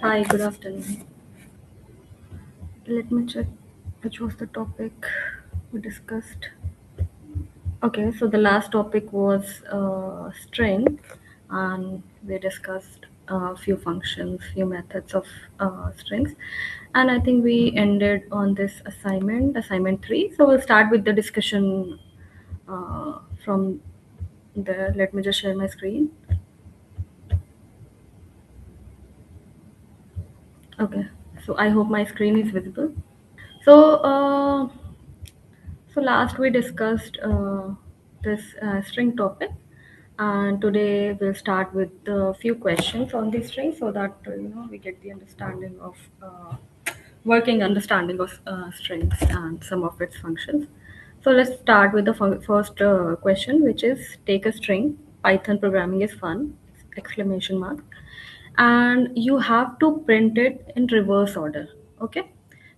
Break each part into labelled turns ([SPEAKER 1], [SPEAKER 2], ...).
[SPEAKER 1] Hi, good afternoon. Let me check which was the topic we discussed. Okay, so the last topic was string, and we discussed a few functions, few methods of strings, and I think we ended on this assignment 3. So we'll start with the discussion from there. Let me just share my screen. Okay, so I hope my screen is visible. So, last we discussed this string topic, and today we'll start with a few questions on the string so that we get the understanding of working understanding of strings and some of its functions. So let's start with the first question, which is take a string. Python programming is fun! Exclamation mark, and you have to print it in reverse order. Okay,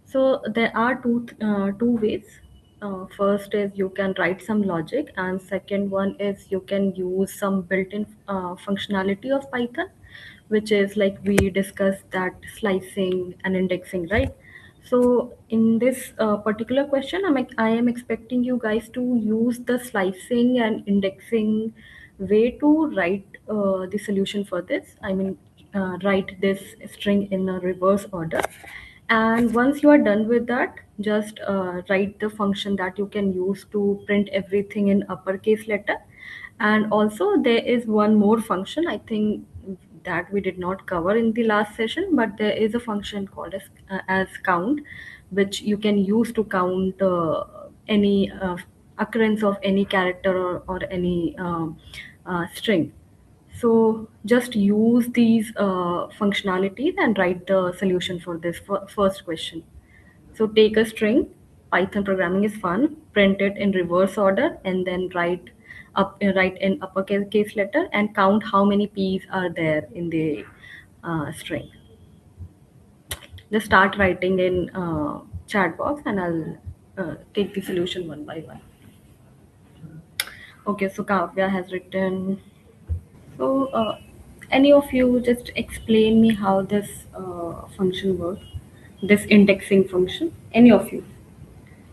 [SPEAKER 1] so there are two ways. First is you can write some logic, and second one is you can use some built-in functionality of Python, which is like we discussed that slicing and indexing, right? So in this particular question, I am expecting you guys to use the slicing and indexing way to write the solution for this. Write this string in a reverse order. And once you are done with that, just write the function that you can use to print everything in uppercase letter. And also there is one more function, I think, that we did not cover in the last session, but there is a function called as count, which you can use to count any occurrence of any character or any string. So just use these functionalities and write the solution for this first question. So take a string. Python programming is fun. Print it in reverse order and then write in uppercase letter and count how many p's are there in the string. Just start writing in chat box and I'll take the solution one by one. Okay, so Kavya has written. So, any of you just explain me how this function works, this indexing function? Any of you?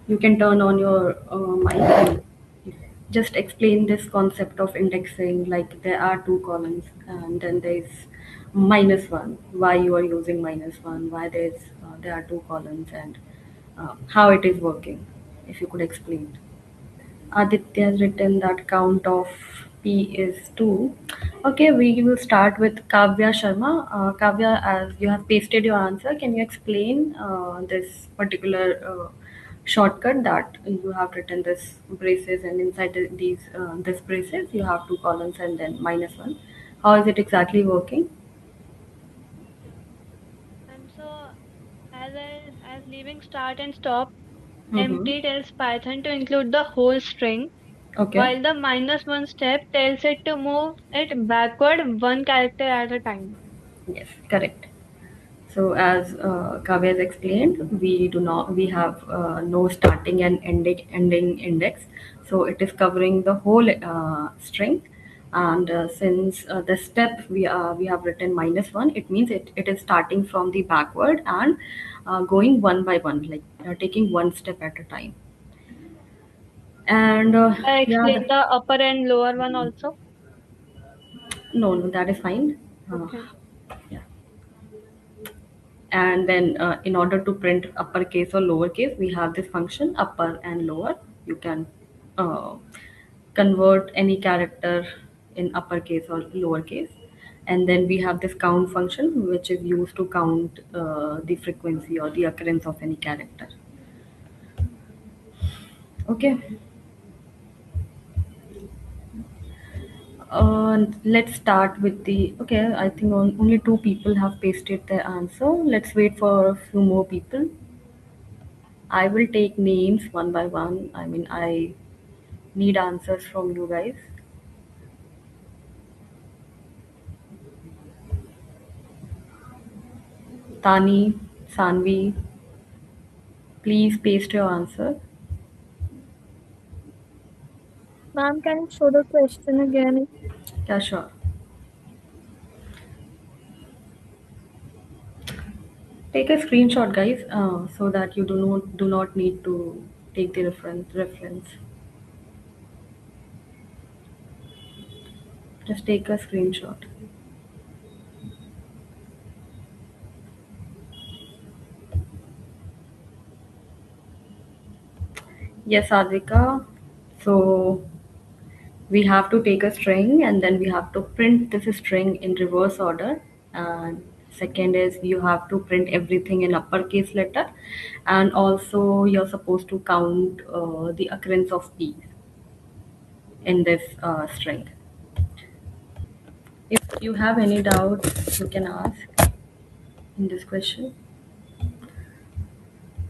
[SPEAKER 1] You can turn on your mic and just explain this concept of indexing. Like there are two columns, and then there's minus one. Why you are using minus one? Why there are two columns, and how it is working? If you could explain. Aditya has written that count of P is 2. Okay, we will start with Kavya Sharma. Kavya, as you have pasted your answer, can you explain this particular shortcut that you have written this braces and inside these this braces you have two columns and then minus one. How is it exactly working?
[SPEAKER 2] And so as leaving start and stop,
[SPEAKER 1] Mm-hmm.
[SPEAKER 2] empty tells Python to include the whole string,
[SPEAKER 1] Okay.
[SPEAKER 2] while the minus one step tells it to move it backward one character at a time.
[SPEAKER 1] Yes, correct. So as Kavya has explained, we have no starting and ending index. So it is covering the whole string. And since the step we have written minus one, it means it is starting from the backward and going one by one, like taking one step at a time. And
[SPEAKER 2] I
[SPEAKER 1] yeah,
[SPEAKER 2] explained the upper and lower one also.
[SPEAKER 1] no, that is fine. Uh,
[SPEAKER 2] Okay.
[SPEAKER 1] yeah. And then in order to print uppercase or lowercase, we have this function upper and lower. You can uh, convert any character in uppercase or lowercase. And then we have this count function, which is used to count the frequency or the occurrence of any character. Okay. Let's start with the. Okay, I think only two people have pasted their answer. Let's wait for a few more people. I will take names one by one. I need answers from you guys. Tani, Sanvi, please paste your answer.
[SPEAKER 3] Ma'am, can you show the question again?
[SPEAKER 1] Yeah, sure. Take a screenshot, guys, so that you do not need to take the reference. Just take a screenshot. Yes, Advika. So we have to take a string and then we have to print this string in reverse order. And second is you have to print everything in uppercase letter, and also you're supposed to count the occurrence of p in this string. If you have any doubts, you can ask in this question.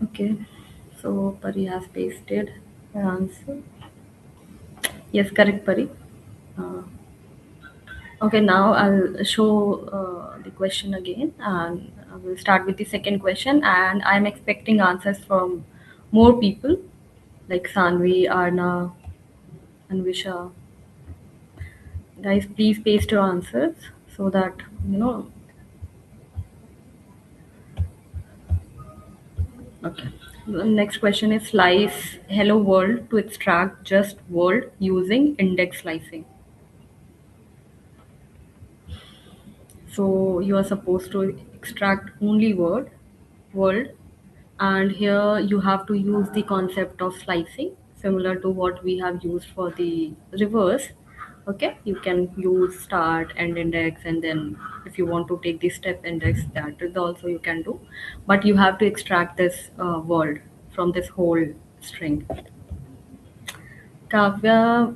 [SPEAKER 1] Okay, so Pari has pasted her answer. Yes, correct, Pari. Uh, okay, now I'll show the question again, and I will start with the second question. And I'm expecting answers from more people like Sanvi, Arna, Anvisha. Guys, please paste your answers so that you know. Okay. The next question is slice hello world to extract just world using index slicing. So you are supposed to extract only world, and here you have to use the concept of slicing, similar to what we have used for the reverse. Okay, you can use start and index, and then if you want to take the step index, that is also you can do, but you have to extract this word from this whole string. Kavya,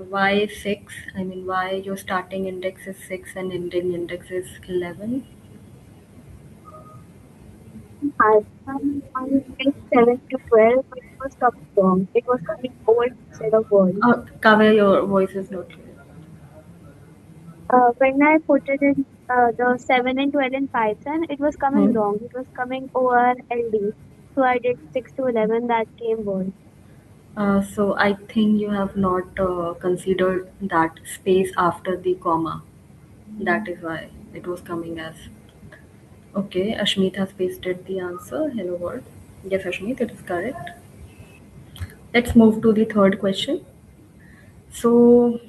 [SPEAKER 1] why 6? I mean, why your starting index is 6 and ending index is 11?
[SPEAKER 3] I think 7 to 12, but it was coming wrong. It was coming old instead of old.
[SPEAKER 1] Kavya, your voice is not clear.
[SPEAKER 3] When I put it in the 7 and 12 in Python, it was coming
[SPEAKER 1] Hmm.
[SPEAKER 3] wrong. It was coming ORLD. So I did 6 to 11, that came word.
[SPEAKER 1] So I think you have not considered that space after the comma. That is why it was coming as. Okay, Ashmeet has pasted the answer. Hello world. Yes, Ashmeet, it is correct. Let's move to the third question. So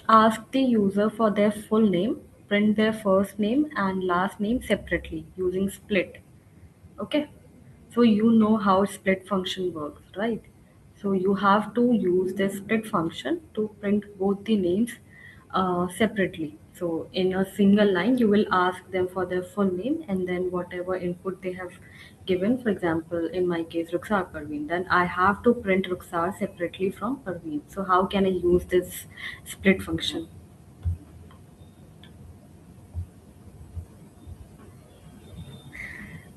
[SPEAKER 1] ask the user for their full name, print their first name and last name separately using split. Okay, so you know how split function works, right? So you have to use the split function to print both the names separately. So in a single line you will ask them for their full name and then whatever input they have given. For example, in my case Ruxar Parveen, then I have to print Ruxar separately from Parveen. So how can I use this split function?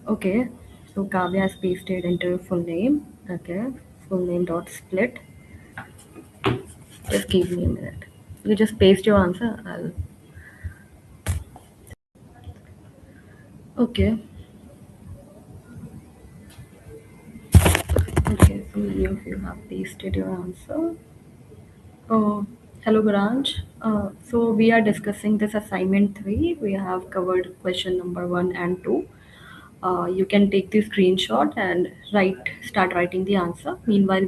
[SPEAKER 1] Okay, so Kavya has pasted into full name. Okay, full name dot split. Just give me a minute. You just paste your answer. I'll. Okay. Okay. So many of you have pasted your answer. Oh, hello, Granj. So we are discussing this assignment three. We have covered question number one and two. You can take the screenshot and start writing the answer. Meanwhile,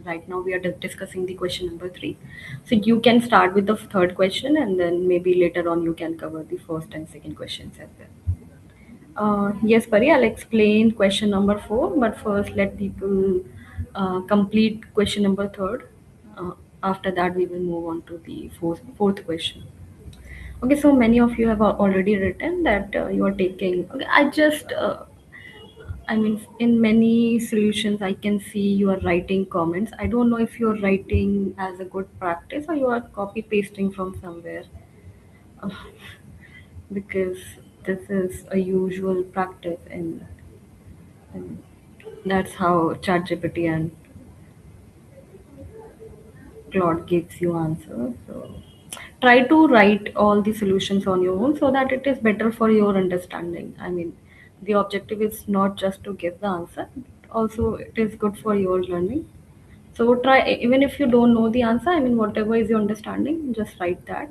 [SPEAKER 1] right now we are discussing the question number three. So you can start with the third question, and then maybe later on you can cover the first and second questions as well. Yes, Pari, I'll explain question number four, but first let people complete question number third. Uh, After that, we will move on to the fourth question. Okay, so many of you have already written that you are taking. Okay, in many solutions, I can see you are writing comments. I don't know if you are writing as a good practice or you are copy pasting from somewhere. Uh, because this is a usual practice and that's how ChatGPT and Claude gives you answers. So try to write all the solutions on your own so that it is better for your understanding. I mean, the objective is not just to give the answer, also it is good for your learning. So try, even if you don't know the answer, I mean, whatever is your understanding, just write that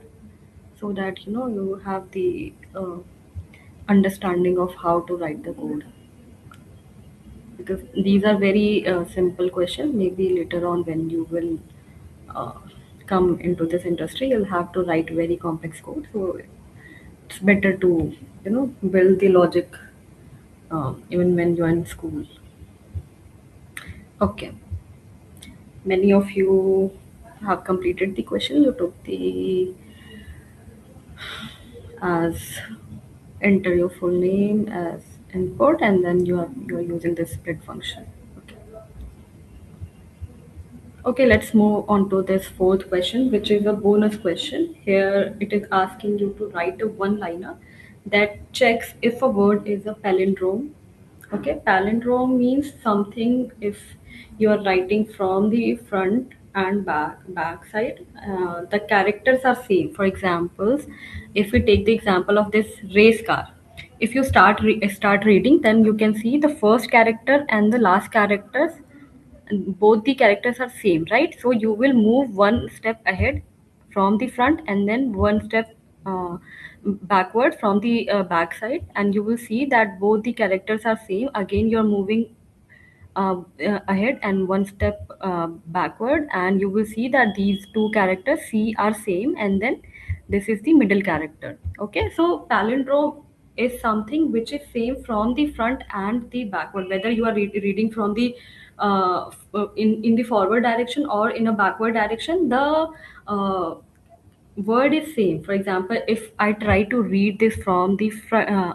[SPEAKER 1] so that you know you have the understanding of how to write the code, because these are very simple questions. Maybe later on when you will uh, come into this industry, you'll have to write very complex code. So it's better to build the logic even when you're in school. Okay, many of you have completed the question. You took the as enter your full name as input, and then you're using the split function. Okay. Okay, let's move on to this fourth question, which is a bonus question. Here it is asking you to write a one-liner that checks if a word is a palindrome. Okay, palindrome means something if you are writing from the front and back side, the characters are same. For examples, if we take the example of this race car, if you start reading, then you can see the first character and the last characters, and both the characters are same, right? So you will move one step ahead from the front and then one step backward from the back side, and you will see that both the characters are same. Again, you're moving ahead and one step backward, and you will see that these two characters C are same, and then this is the middle character. Okay, so palindrome is something which is same from the front and the backward, whether you are reading from the in the forward direction or in a backward direction. The word is same. For example, if I try to read this from the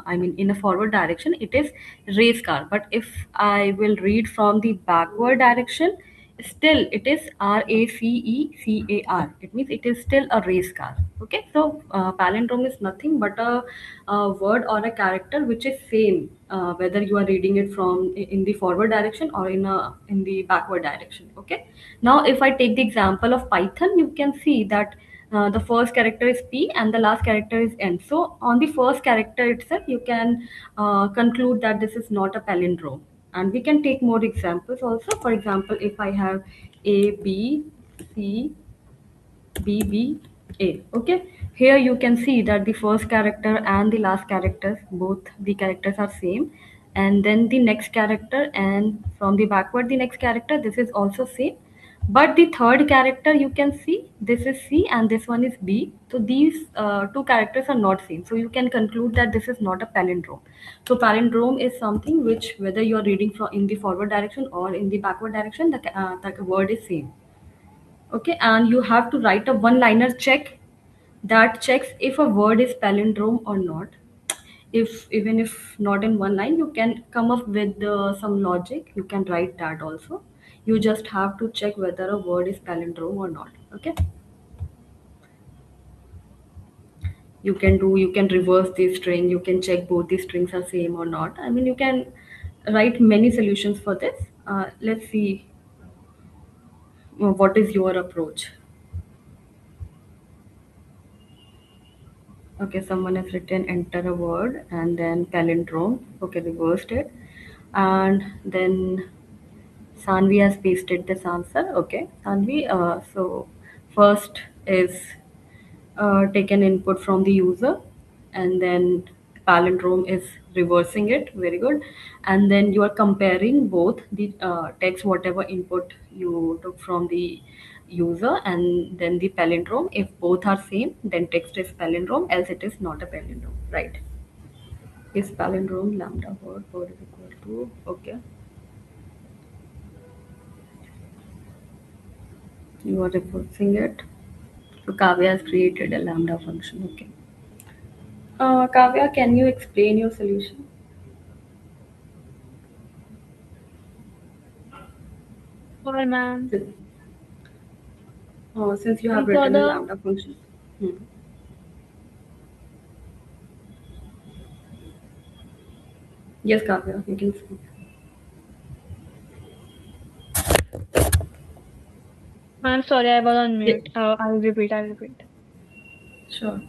[SPEAKER 1] I mean in a forward direction, it is race car, but if I will read from the backward direction, still it is racecar. It means it is still a race car. Okay, so palindrome is nothing but a word or a character which is same, whether you are reading it from in the forward direction or in the backward direction. Okay, now if I take the example of Python, you can see that the first character is P and the last character is N. So on the first character itself, you can conclude that this is not a palindrome. And we can take more examples also. For example, if I have A, B, C, B, B, A. Okay. Here you can see that the first character and the last characters, both the characters are same. And then the next character, and from the backward the next character, this is also same. But the third character, you can see this is C and this one is B. So these two characters are not same. So you can conclude that this is not a palindrome. So palindrome is something which, whether you are reading from in the forward direction or in the backward direction, the word is same. Okay, and you have to write a one liner check that checks if a word is palindrome or not. If even if not in one line, you can come up with some logic. You can write that also. You just have to check whether a word is palindrome or not. Okay, you can reverse the string. You can check both the strings are same or not. I mean, you can write many solutions for this. Let's see what is your approach. Okay, someone has written enter a word and then palindrome. Okay, reversed it. And then Sanvi has pasted this answer. Okay, Sanvi. So first is taken input from the user, and then palindrome is reversing it. Very good. And then you are comparing both the text, whatever input you took from the user, and then the palindrome. If both are same, then text is palindrome, else it is not a palindrome. Right. Is palindrome lambda word is equal to, okay. You are reversing it. So Kavya has created a lambda function. Okay. Kavya, can you explain your solution?
[SPEAKER 2] Or ma'am.
[SPEAKER 1] Since since you have
[SPEAKER 2] And for
[SPEAKER 1] written a
[SPEAKER 2] the
[SPEAKER 1] lambda function. Hmm. Yes, Kavya, you can speak.
[SPEAKER 2] I'm sorry, I was on
[SPEAKER 1] Yeah,
[SPEAKER 2] mute. I'll repeat.
[SPEAKER 1] sure.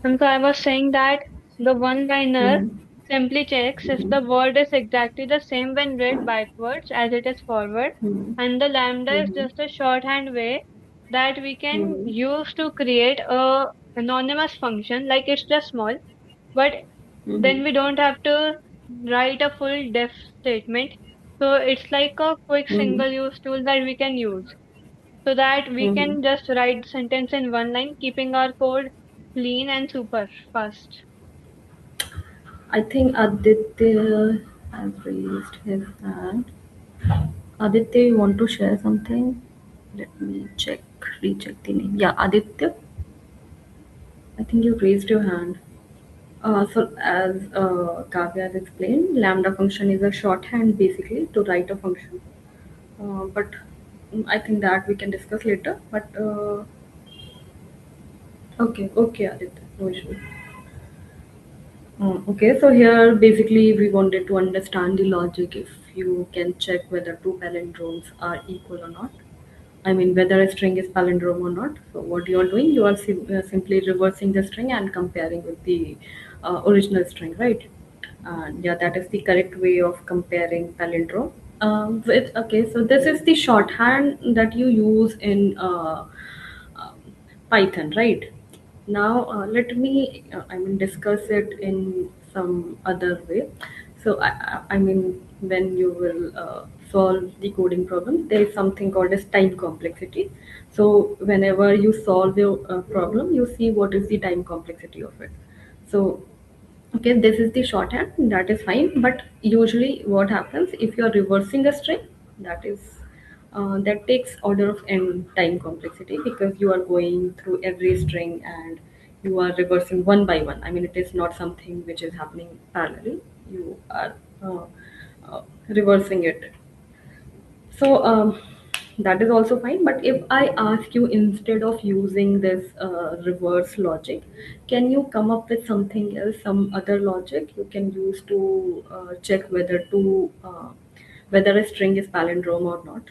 [SPEAKER 2] And so I was saying that the one-liner
[SPEAKER 1] Hmm.
[SPEAKER 2] simply checks if
[SPEAKER 1] Hmm.
[SPEAKER 2] the word is exactly the same when read backwards as it is forward,
[SPEAKER 1] Hmm.
[SPEAKER 2] and the lambda is
[SPEAKER 1] Hmm.
[SPEAKER 2] just a shorthand way that we can
[SPEAKER 1] Hmm.
[SPEAKER 2] use to create a anonymous function. Like it's just small, but Then we don't have to write a full def statement. So it's like a quick
[SPEAKER 1] Mm-hmm.
[SPEAKER 2] single use tool that we can use so that we
[SPEAKER 1] Mm-hmm.
[SPEAKER 2] can just write the sentence in one line, keeping our code clean and super fast.
[SPEAKER 1] I think Aditya has raised his hand. Aditya, you want to share something? Let me recheck the name. Yeah, Aditya, I think you raised your hand. So as Kavya has explained, lambda function is a shorthand basically to write a function. But I think that we can discuss later. But okay, Aditya, no issue. Okay, so here basically we wanted to understand the logic if you can check whether two palindromes are equal or not. I mean, whether a string is palindrome or not. So what you are doing, you are simply reversing the string and comparing with the original string, right? And yeah, that is the correct way of comparing palindrome. Okay, so this is the shorthand that you use in um, Python, right? Now, let me, I mean, discuss it in some other way. So, I mean, when you will solve the coding problem, there is something called as time complexity. So, whenever you solve your problem, you see what is the time complexity of it. So, okay, this is the shorthand, that is fine. But usually, what happens if you are reversing a string, that is that takes order of n time complexity because you are going through every string and you are reversing one by one. I mean, it is not something which is happening parallelly. You are uh, reversing it. So that is also fine. But if I ask you instead of using this reverse logic, can you come up with something else, some other logic you can use to check whether a string is palindrome or not?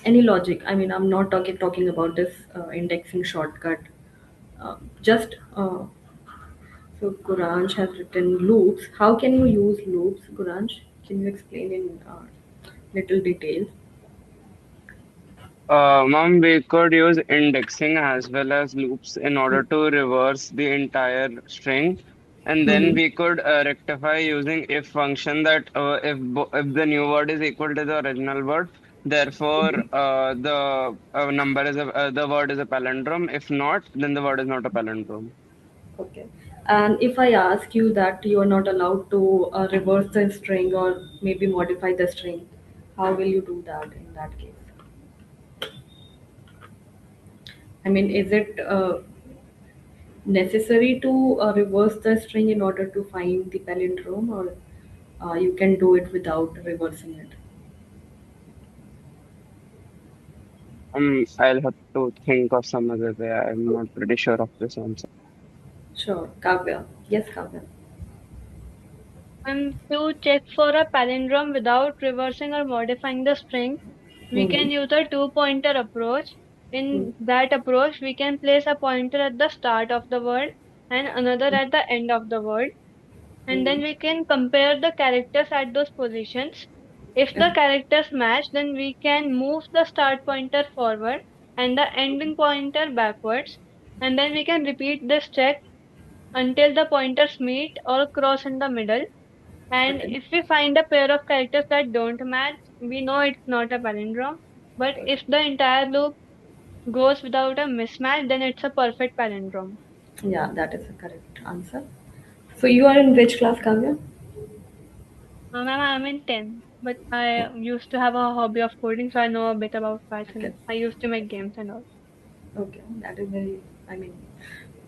[SPEAKER 1] Any logic? I mean, I'm not talking about this indexing shortcut. Just so Guranj has written loops. How can you use loops, Guranj? Can you explain in little detail?
[SPEAKER 4] Mom, we could use indexing as well as loops in order to reverse the entire string, and then
[SPEAKER 1] Mm-hmm.
[SPEAKER 4] we could rectify using if function that if the new word is equal to the original word, therefore the word is a palindrome. If not, then the word is not a palindrome.
[SPEAKER 1] Okay. And if I ask you that you are not allowed to reverse the string or maybe modify the string, how will you do that in that case? I mean, is it necessary to reverse the string in order to find the palindrome, or you can do it without reversing it?
[SPEAKER 4] I'll have to think of some other way. I'm not pretty sure of this answer.
[SPEAKER 1] Sure. Kavya. Yes, Kavya.
[SPEAKER 2] To check for a palindrome without reversing or modifying the string, we
[SPEAKER 1] Mm-hmm.
[SPEAKER 2] can use a two-pointer approach.
[SPEAKER 1] Mm-hmm.
[SPEAKER 2] In that approach, we can place a pointer at the start of the word and another at the end of the word. And then
[SPEAKER 1] Mm-hmm.
[SPEAKER 2] we can compare the characters at those positions. If the
[SPEAKER 1] Okay.
[SPEAKER 2] characters match, then we can move the start pointer forward and the ending pointer backwards. And then we can repeat this check until the pointers meet or cross in the middle. And
[SPEAKER 1] Okay.
[SPEAKER 2] if we find a pair of characters that don't match, we know it's not a palindrome. But
[SPEAKER 1] Okay.
[SPEAKER 2] if the entire loop goes without a mismatch, then it's a perfect palindrome.
[SPEAKER 1] Yeah, that is the correct answer. So you are in which class, Kavya?
[SPEAKER 2] Ma'am, I'm in 10, but I used to have a hobby of coding, so I know a bit about
[SPEAKER 1] Okay.
[SPEAKER 2] Python. I used to make games and all.
[SPEAKER 1] Okay. That is very, I mean,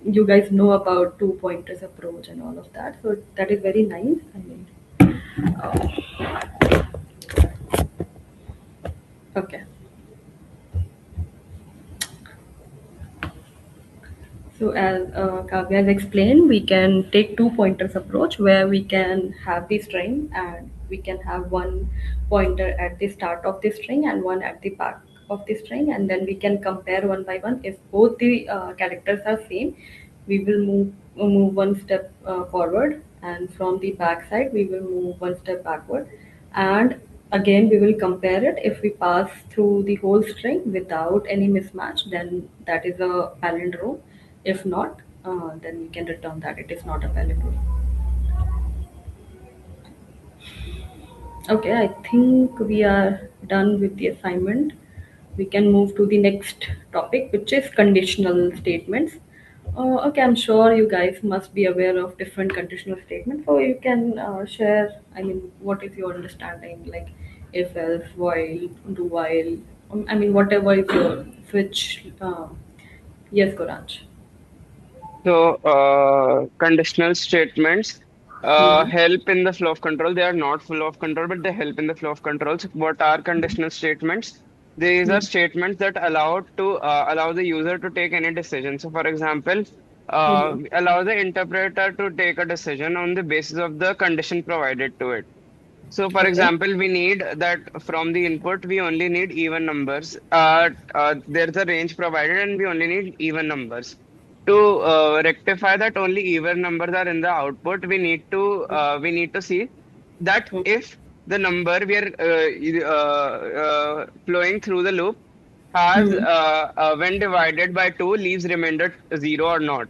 [SPEAKER 1] you guys know about two pointers approach and all of that. So that is very nice. I mean, okay. So as Kavya has explained, we can take two pointers approach where we can have the string and we can have one pointer at the start of the string and one at the back of the string, and then we can compare one by one. If both the characters are same, we will move one step forward, and from the back side we will move one step backward, and again we will compare it. If we pass through the whole string without any mismatch, then that is a palindrome. If not, then we can return that it is not available. Okay, I think we are done with the assignment. We can move to the next topic, which is conditional statements. Okay, I'm sure you guys must be aware of different conditional statements. So you can share, I mean, what is your understanding, like if else, while, do while, I mean, whatever is your switch. Yes, Goranj.
[SPEAKER 4] So, conditional statements
[SPEAKER 1] Hmm.
[SPEAKER 4] help in the flow of control. They are not full of control, but they help in the flow of control. So what are conditional statements? These are
[SPEAKER 1] Hmm.
[SPEAKER 4] statements that allow the user to take any decision. So, for example,
[SPEAKER 1] Hmm.
[SPEAKER 4] allow the interpreter to take a decision on the basis of the condition provided to it. So, for
[SPEAKER 1] Okay.
[SPEAKER 4] example, we need that from the input, we only need even numbers. There's a range provided, and we only need even numbers. To rectify that only even numbers are in the output, we need to see that
[SPEAKER 1] Hmm.
[SPEAKER 4] if the number we are flowing through the loop has
[SPEAKER 1] Hmm.
[SPEAKER 4] when divided by 2 leaves remainder 0 or not.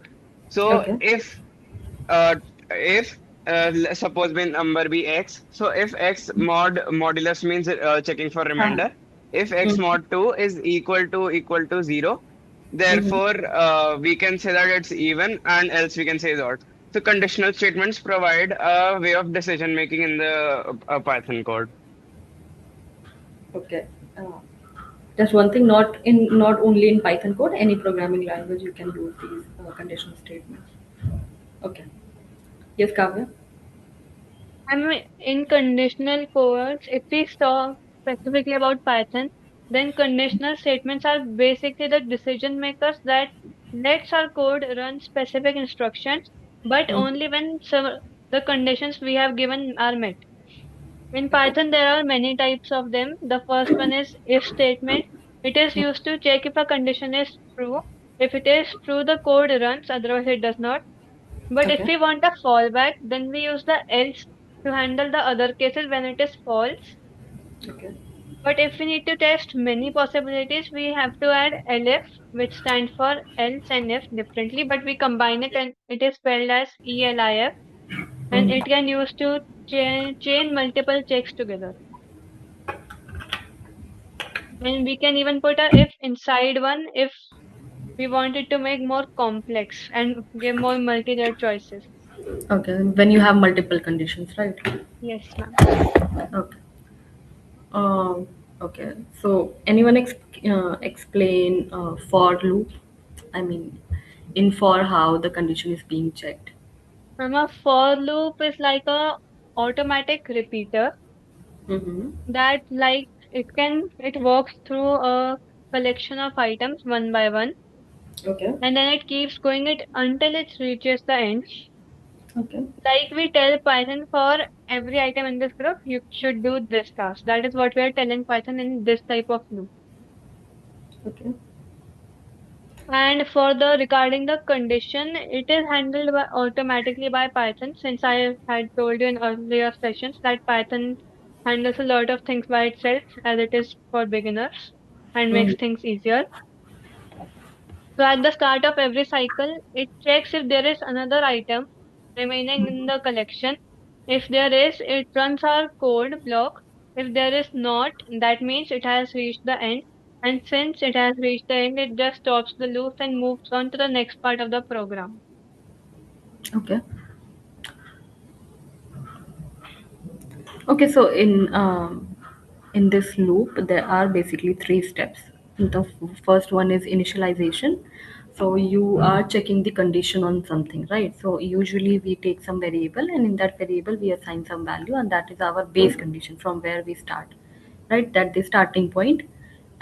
[SPEAKER 4] So
[SPEAKER 1] Okay.
[SPEAKER 4] uh, if suppose when number be x, so if x modulus means checking for
[SPEAKER 1] Ah.
[SPEAKER 4] remainder, if x
[SPEAKER 1] Hmm.
[SPEAKER 4] mod 2 is equal to 0,
[SPEAKER 1] Hmm.
[SPEAKER 4] therefore we can say that it's even, and else we can say it's odd. So conditional statements provide a way of decision making in the Python code.
[SPEAKER 1] Okay. Uh, Just one thing, not only in Python code, any programming language you can use these conditional statements. Okay. Yes, Kavya.
[SPEAKER 2] I mean, in conditional codes, if we talk specifically about Python, then conditional statements are basically the decision makers that lets our code run specific instructions, but
[SPEAKER 1] Hmm.
[SPEAKER 2] only when the conditions we have given are met. In
[SPEAKER 1] Okay.
[SPEAKER 2] Python, there are many types of them. The first one is if statement. It is
[SPEAKER 1] Hmm.
[SPEAKER 2] used to check if a condition is true. If it is true, the code runs, otherwise it does not. But if
[SPEAKER 1] Okay.
[SPEAKER 2] we want a fallback, then we use the else to handle the other cases when it is false.
[SPEAKER 1] Okay.
[SPEAKER 2] But if we need to test many possibilities, we have to add elif, which stands for else and if differently, but we combine it and it is spelled as ELIF, and
[SPEAKER 1] Hmm.
[SPEAKER 2] it can use to chain multiple checks together. And we can even put a if inside one if we want it to make more complex and give more multi-layer choices.
[SPEAKER 1] Okay. When you have multiple conditions, right?
[SPEAKER 2] Yes, ma'am.
[SPEAKER 1] Okay. Um, okay. So, anyone explain for loop? I mean, in for how the condition is being checked.
[SPEAKER 2] A for loop is like a automatic repeater
[SPEAKER 1] Mm-hmm.
[SPEAKER 2] that it works through a collection of items one by one,
[SPEAKER 1] Okay.
[SPEAKER 2] and then it keeps going it until it reaches the end.
[SPEAKER 1] Okay.
[SPEAKER 2] Like we tell Python for every item in this group, you should do this task. That is what we are telling Python in this type of loop.
[SPEAKER 1] Okay.
[SPEAKER 2] And for the regarding the condition, it is handled automatically by Python. Since I had told you in earlier sessions that Python handles a lot of things by itself as it is for beginners and makes
[SPEAKER 1] Mm-hmm.
[SPEAKER 2] things easier. So at the start of every cycle, it checks if there is another item remaining in the collection. If there is, it runs our code block. If there is not, that means it has reached the end. And since it has reached the end, it just stops the loop and moves on to the next part of the program.
[SPEAKER 1] Okay. Okay, so in this loop, there are basically three steps. The first one is initialization. So you are checking the condition on something, right? So usually we take some variable, and in that variable we assign some value, and that is our base condition from where we start, right? That the starting point.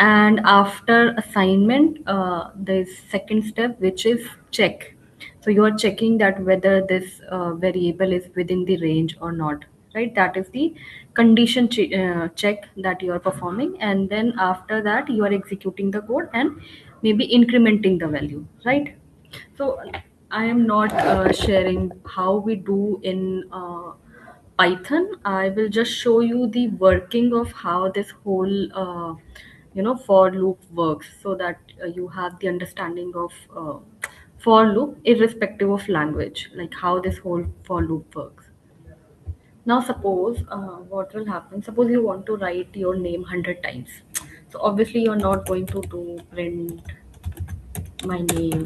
[SPEAKER 1] And after assignment, there is second step, which is check. So you are checking that whether this variable is within the range or not, right? That is the condition check that you are performing, and then after that you are executing the code and maybe incrementing the value, right? So I am not sharing how we do in Python. I will just show you the working of how this whole for loop works, so that you have the understanding of for loop irrespective of language, like how this whole for loop works. Now suppose what will happen, suppose you want to write your name 100 times. So obviously you're not going to do print my name,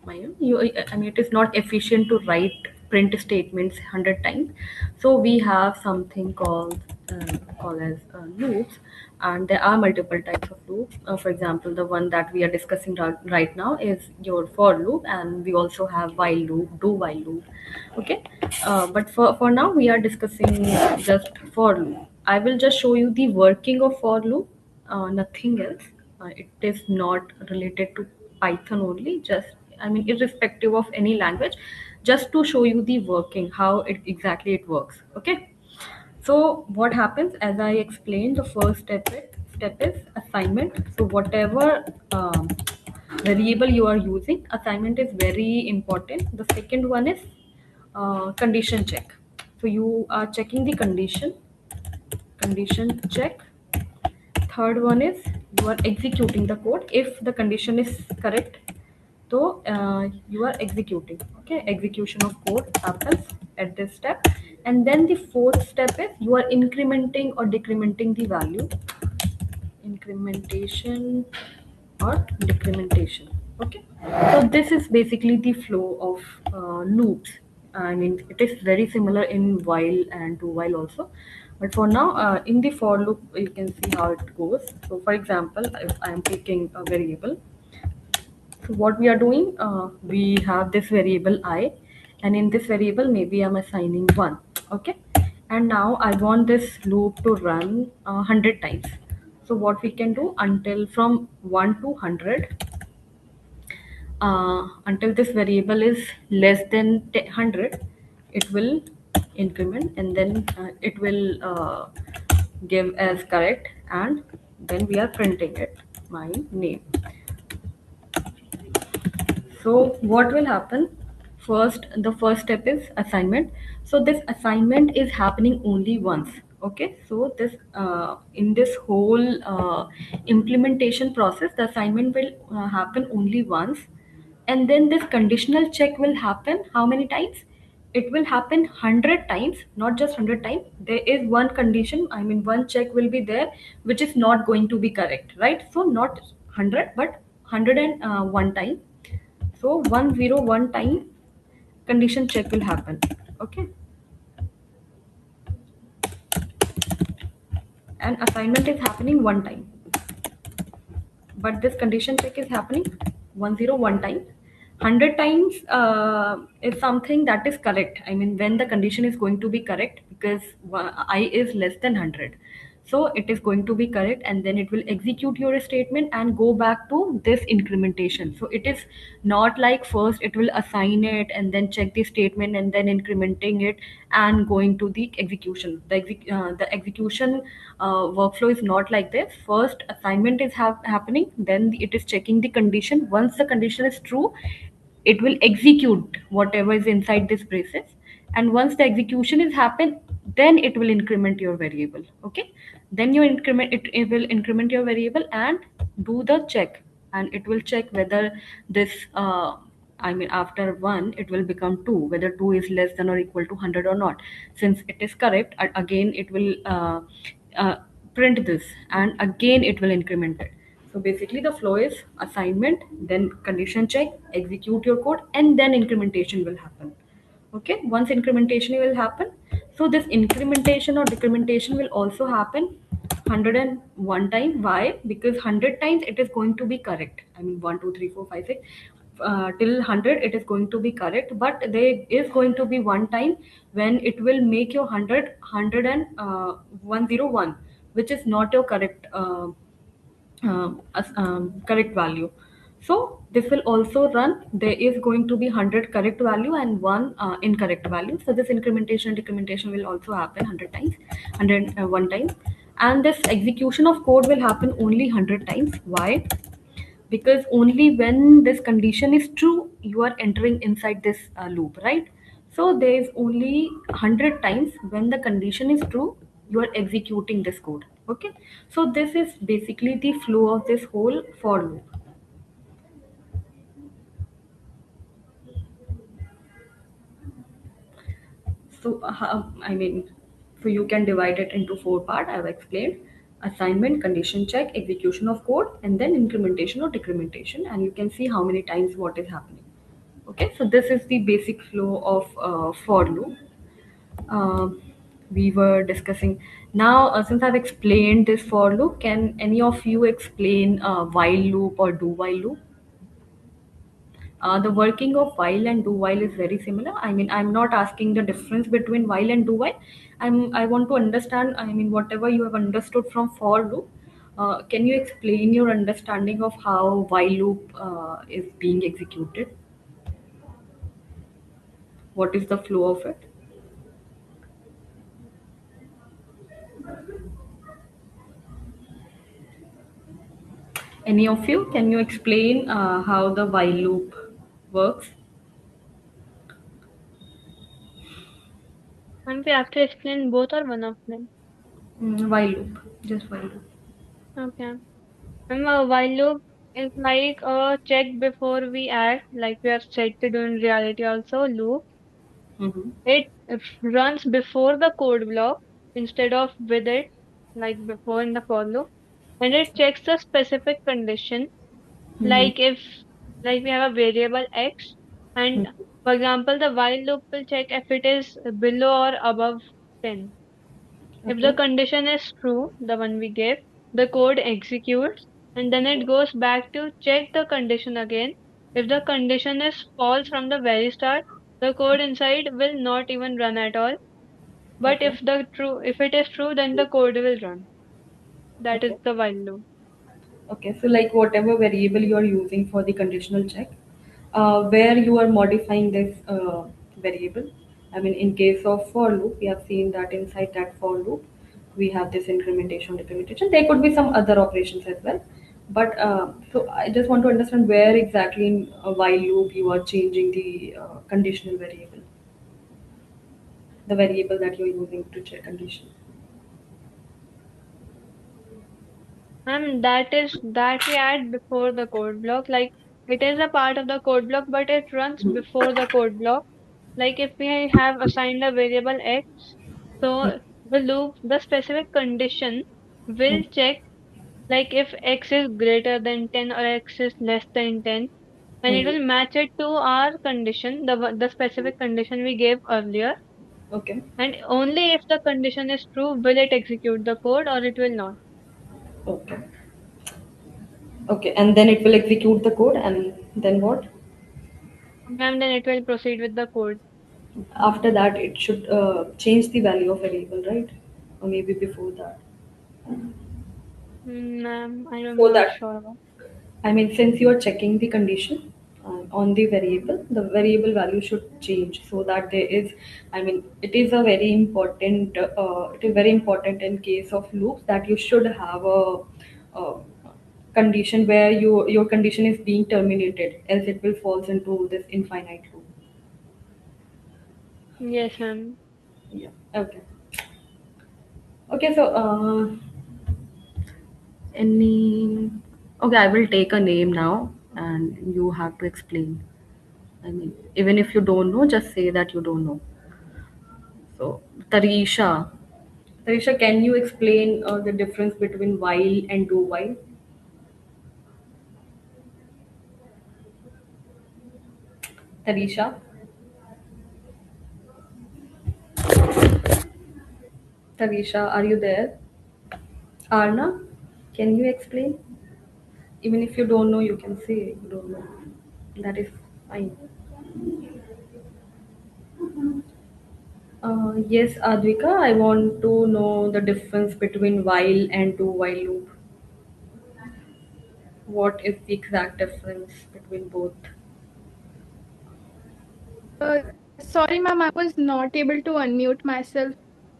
[SPEAKER 1] my you I mean it is not efficient to write print statements 100 times. So we have something called as loops, and there are multiple types of loops. For example, the one that we are discussing right now is your for loop, and we also have while loop, do while loop. Okay. But for now we are discussing just for loop. I will just show you the working of for loop, nothing else. It is not related to Python only, just I mean irrespective of any language, just to show you the working, how it exactly it works. Okay. So what happens, as I explained, the first step is assignment. So whatever variable you are using, assignment is very important. The second one is condition check. So you are checking the condition check. Third one is you are executing the code. If the condition is correct, so you are executing. Okay, execution of code happens at this step. And then the fourth step is you are incrementing or decrementing the value. Incrementation or decrementation. Okay, so this is basically the flow of loops. I mean it is very similar in while and do while also, but for now in the for loop you can see how it goes. So for example, if I am taking a variable, so what we are doing, we have this variable I, and in this variable maybe I'm assigning 1. Okay, and now I want this loop to run 100 times. So what we can do, until from 1 to 100, until this variable is less than 100, it will increment, and then it will give as correct, and then we are printing it my name. So what will happen? First, the first step is assignment. So this assignment is happening only once. Okay. So this in this whole implementation process, the assignment will happen only once, and then this conditional check will happen how many times? It will happen 100 times, not just 100 times. There is one condition, I mean one check will be there which is not going to be correct, right? So not 100 but 101 time. So 101 time condition check will happen. Okay. And assignment is happening one time. But this condition check is happening 101 time. 100 times is something that is correct. I mean, when the condition is going to be correct, because I is less than 100. So it is going to be correct, and then it will execute your statement and go back to this incrementation. So it is not like first it will assign it and then check the statement and then incrementing it and going to the execution. The execution workflow is not like this. First assignment is happening, then it is checking the condition. Once the condition is true, it will execute whatever is inside this braces, and once the execution is happened, then it will increment your variable. Okay, then you increment it will increment your variable and do the check, and it will check whether this I mean after 1 it will become 2, whether 2 is less than or equal to 100 or not. Since it is correct, again it will uh, print this, and again it will increment it. So basically the flow is assignment, then condition check, execute your code, and then incrementation will happen. Okay, once incrementation will happen, so this incrementation or decrementation will also happen 101 time. Why? Because 100 times it is going to be correct. I mean 1 2 3 4 5 6 till 100 it is going to be correct, but there is going to be one time when it will make your 100 and 101, which is not your correct correct value. So this will also run. There is going to be 100 correct value and one incorrect value. So this incrementation and decrementation will also happen 100 times, 101 times. And this execution of code will happen only 100 times. Why? Because only when this condition is true, you are entering inside this loop, right? So there is only 100 times when the condition is true, you are executing this code. Okay, so this is basically the flow of this whole for loop. I mean, so you can divide it into four part. I've explained: assignment, condition check, execution of code, and then incrementation or decrementation. And you can see how many times what is happening. Okay, so this is the basic flow of for loop. Um we were discussing now. Since I've explained this for loop, can any of you explain while loop or do while loop? The working of while and do while is very similar. I mean, I'm not asking the difference between while and do while. I want to understand. I mean, whatever you have understood from for loop, can you explain your understanding of how while loop is being executed? What is the flow of it? Any of you, can you explain how the while loop works?
[SPEAKER 2] And we have to explain both or one of them.
[SPEAKER 1] While loop, just while loop.
[SPEAKER 2] Okay. And a while loop is like a check before we act, like we are said to do in reality also loop.
[SPEAKER 1] Mm-hmm.
[SPEAKER 2] It runs before the code block instead of with it, like before in the for loop. And it checks the specific condition,
[SPEAKER 1] Mm-hmm.
[SPEAKER 2] like if like we have a variable x, and for example the while loop will check if it is below or above 10. If the
[SPEAKER 1] Okay.
[SPEAKER 2] condition is true, the one we gave, the code executes and then it goes back to check the condition again. If the condition is false from the very start, the code inside will not even run at all. But
[SPEAKER 1] Okay.
[SPEAKER 2] if it is true, then the code will run. That is
[SPEAKER 1] Okay.
[SPEAKER 2] the while loop.
[SPEAKER 1] Okay, so like whatever variable you are using for the conditional check, where you are modifying this variable. I mean, in case of for loop, we have seen that inside that for loop, we have this incrementation, decrementation. There could be some other operations as well. But so I just want to understand where exactly in a while loop you are changing the conditional variable, the variable that you're using to check condition.
[SPEAKER 2] And that we add before the code block. Like it is a part of the code block, but it runs before the code block. Like if we have assigned a variable x, so the specific condition will check like if x is greater than 10 or x is less than 10, and it
[SPEAKER 1] Mhm.
[SPEAKER 2] will match it to our condition, the specific condition we gave earlier.
[SPEAKER 1] Okay.
[SPEAKER 2] And only if the condition is true will it execute the code or it will not.
[SPEAKER 1] Okay. Okay, and then it will execute the code, and then what?
[SPEAKER 2] And then it will proceed with the code.
[SPEAKER 1] After that, it should change the value of variable, right? Or maybe before that.
[SPEAKER 2] I'm
[SPEAKER 1] For
[SPEAKER 2] not
[SPEAKER 1] that,
[SPEAKER 2] sure about.
[SPEAKER 1] I mean, since you are checking the condition on the variable value should change so that there is, I mean, it is a very important, it is very important in case of loops that you should have a condition where your condition is being terminated, else it will falls into this infinite loop.
[SPEAKER 2] Yes, ma'am.
[SPEAKER 1] Yeah. Okay. Okay. So, any. Okay, I will take a name now, and you have to explain. I mean, even if you don't know, just say that you don't know. So, Tarisha. Tarisha, can you explain the difference between while and do while? Tarisha. Tarisha, are you there? Arna, can you explain? Even if you don't know, you can say you don't know. That is fine. Yes, Advika, I want to know the difference between while and do while loop. What is the exact difference between both?
[SPEAKER 5] Sorry, ma'am, I was not able to unmute myself,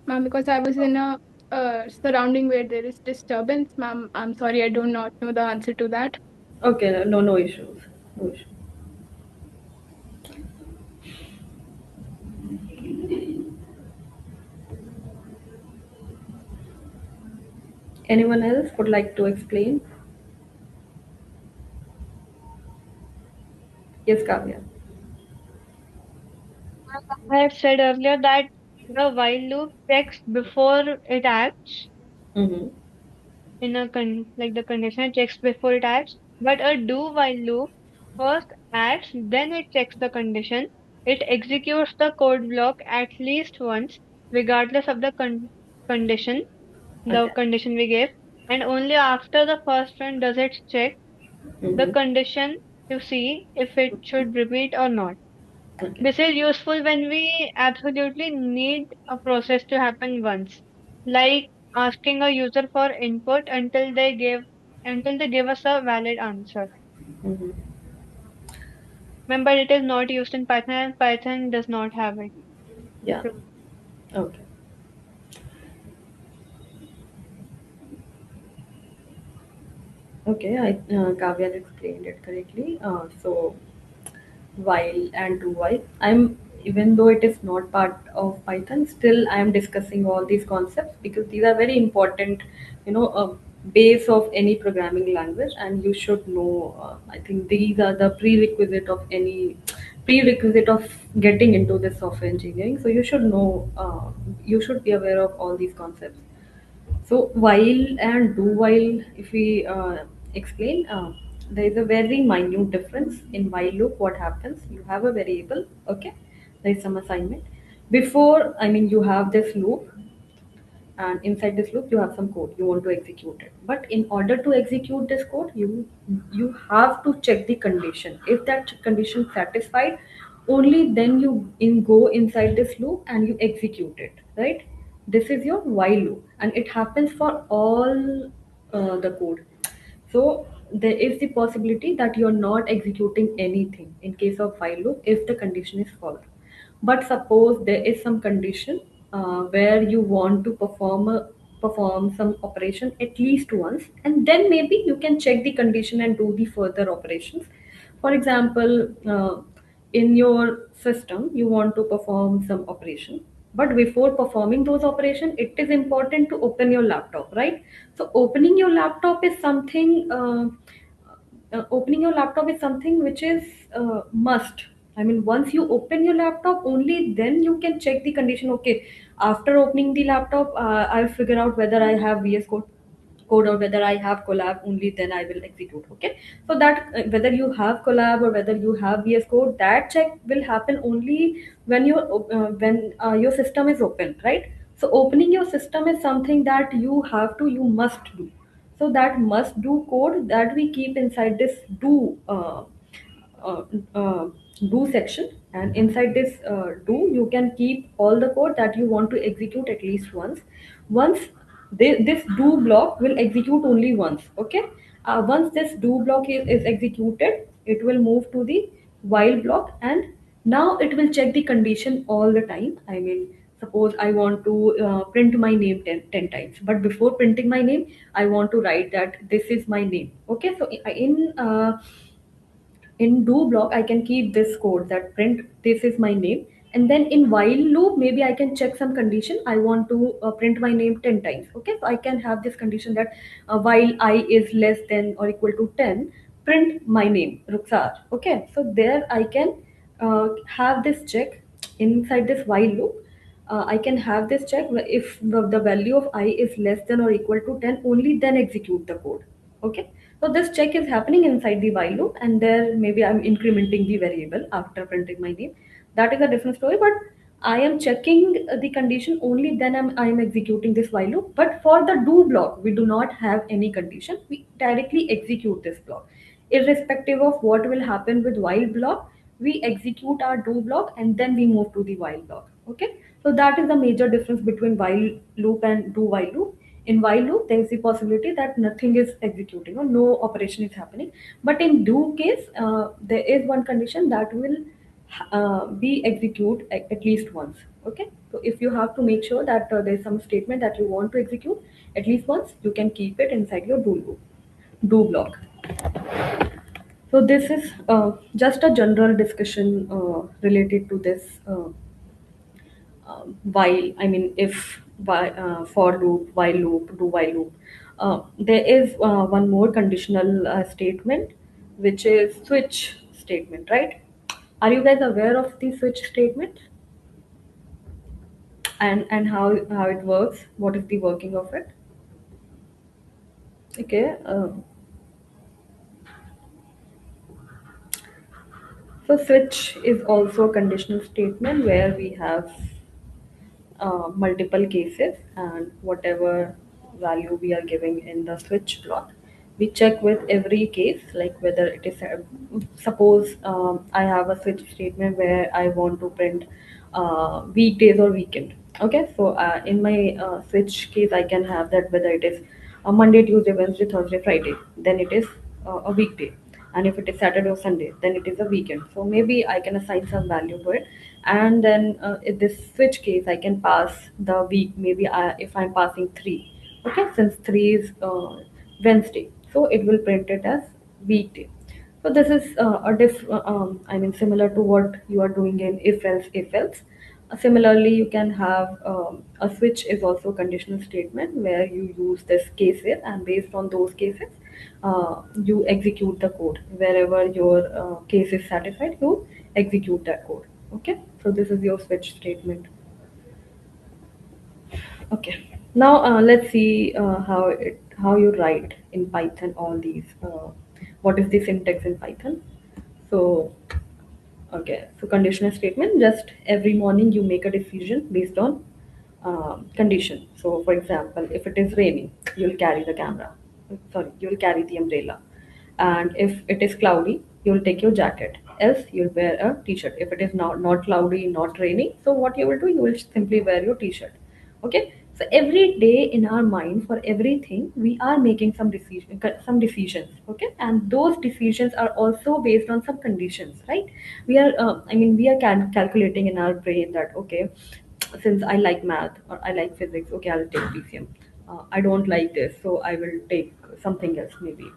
[SPEAKER 5] ma'am, because I was in a surrounding where there is disturbance, ma'am. I'm sorry, I do not know the answer to that.
[SPEAKER 1] Okay, no, no issues. No issues. Anyone else would like to explain? Yes, Kavya.
[SPEAKER 2] I have said earlier that the while loop checks before it acts
[SPEAKER 1] Mm-hmm.
[SPEAKER 2] in a like the condition checks before it acts, but a do while loop first acts, then it checks the condition. It executes the code block at least once, regardless of the condition, the
[SPEAKER 1] Okay.
[SPEAKER 2] condition we gave, and only after the first run does it check the
[SPEAKER 1] Mm-hmm.
[SPEAKER 2] condition to see if it should repeat or not.
[SPEAKER 1] Okay.
[SPEAKER 2] This is useful when we absolutely need a process to happen once, like asking a user for input until they give us a valid answer.
[SPEAKER 1] Mm-hmm.
[SPEAKER 2] Remember, it is not used in Python, and Python does not have it.
[SPEAKER 1] Yeah. Okay. Okay. Kavya explained it correctly. So while and do while. I'm Even though it is not part of Python, still I am discussing all these concepts because these are very important, base of any programming language, and you should know. I think these are the prerequisite of getting into this software engineering. So you should know. You should be aware of all these concepts. So while and do while, if we explain, there is a very minute difference in while loop. What happens? You have a variable. Okay, there is some assignment. Before, I mean, you have this loop, and inside this loop you have some code you want to execute it, but in order to execute this code you have to check the condition. If that condition satisfied, only then you go inside this loop and you execute it, right? This is your while loop, and it happens for all the code. So there is the possibility that you're not executing anything in case of while loop if the condition is false. But suppose there is some condition where you want to perform some operation at least once, and then maybe you can check the condition and do the further operations. For example, in your system you want to perform some operation, but before performing those operations it is important to open your laptop, right? So opening your laptop is something which is must. I mean, once you open your laptop, only then you can check the condition. Okay, after opening the laptop, I'll figure out whether I have VS Code or whether I have Collab. Only then I will execute. Okay, so that whether you have Collab or whether you have VS Code, that check will happen only when your system is open, right? So opening your system is something that you must do. So that must do code that we keep inside this uh, uh, do section, and inside this do you can keep all the code that you want to execute at least once this do block will execute only once. Okay, once this do block is executed, it will move to the while block, and now it will check the condition all the time. I mean, suppose I want to print my name 10 times, but before printing my name I want to write that this is my name. Okay, so in do block I can keep this code that print this is my name, and then in while loop maybe I can check some condition. I want to print my name 10 times. Okay, so I can have this condition that while I is less than or equal to 10, print my name Ruxar. Okay, so there I can have this check inside this while loop. I can have this check if the value of I is less than or equal to 10, only then execute the code. Okay, so this check is happening inside the while loop, and there maybe I'm incrementing the variable after printing my name. That is a different story, but I am checking the condition only then I'm executing this while loop. But for the do block, we do not have any condition. We directly execute this block. Irrespective of what will happen with while block, we execute our do block and then we move to the while block. Okay, so that is the major difference between while loop and do while loop. In while loop there is the possibility that nothing is executing or no operation is happening, but in do case there is one condition that will be execute at least once. Okay, so if you have to make sure that there is some statement that you want to execute at least once, you can keep it inside your do loop, do block. So this is just a general discussion related to this while, I mean, if for loop, while loop, do while loop. There is one more conditional statement, which is switch statement, right? Are you guys aware of the switch statement? and how it works, what is the working of it. Okay, so switch is also a conditional statement where we have multiple cases, and whatever value we are giving in the switch block, we check with every case, like whether it is suppose I have a switch statement where I want to print weekdays or weekend. Okay, so in my switch case I can have that whether it is a Monday, Tuesday, Wednesday, Thursday, Friday, then it is a weekday, and if it is Saturday or Sunday, then it is a weekend. So maybe I can assign some value to it, and then in this switch case I can pass the week. Maybe if I'm passing 3, okay, since 3 is Wednesday, so it will print it as weekday. So this is I mean, similar to what you are doing in if else. Similarly, you can have a switch is also a conditional statement where you use this cases, and based on those cases, you execute the code. Wherever your case is satisfied, you execute that code. Okay, so this is your switch statement. Okay, now let's see how you write in Python all these. What is the syntax in Python? So okay, so conditional statement, just every morning you make a decision based on condition. So, for example, if it is raining, you'll carry the camera. Sorry, you'll carry the umbrella. And if it is cloudy, you'll take your jacket. Else, you'll wear a t-shirt. If it is not cloudy, not raining, so what you will do, you will simply wear your t-shirt. Okay. So every day in our mind for everything, we are making some decisions. Okay, and those decisions are also based on some conditions, right? We are, I mean, we are calculating in our brain that okay, since I like math or I like physics, okay, I'll take PCM. I don't like this, so I will take something else maybe.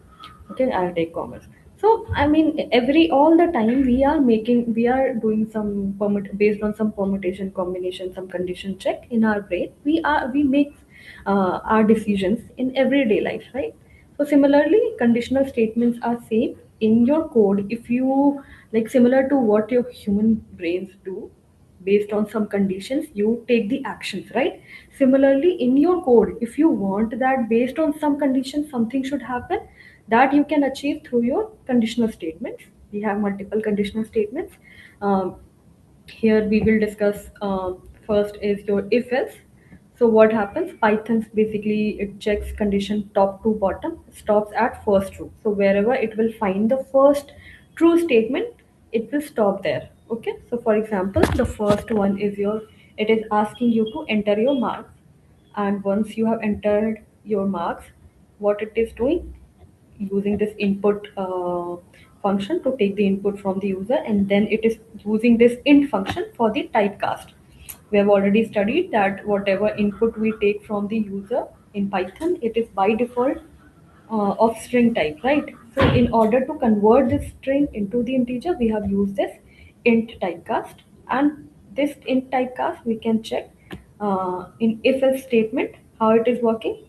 [SPEAKER 1] Okay, I'll take commerce. So I mean, all the time we are doing some based on some permutation, combination, some condition check in our brain. We make our decisions in everyday life, right? So similarly, conditional statements are same in your code. If you like, similar to what your human brains do, based on some conditions you take the actions, right? Similarly, in your code, if you want that based on some conditions something should happen, that you can achieve through your conditional statements. We have multiple conditional statements. Here we will discuss, first is your if else. So what happens, python's basically it checks condition top to bottom, stops at first true. So wherever it will find the first true statement, it will stop there. Okay, so for example, the first one is your, it is asking you to enter your marks, and once you have entered your marks, what it is doing, using this input function to take the input from the user, and then it is using this int function for the typecast. We have already studied that whatever input we take from the user in python, it is by default of string type, right? So in order to convert this string into the integer, we have used this int typecast, and this int typecast we can check in if else statement how it is working.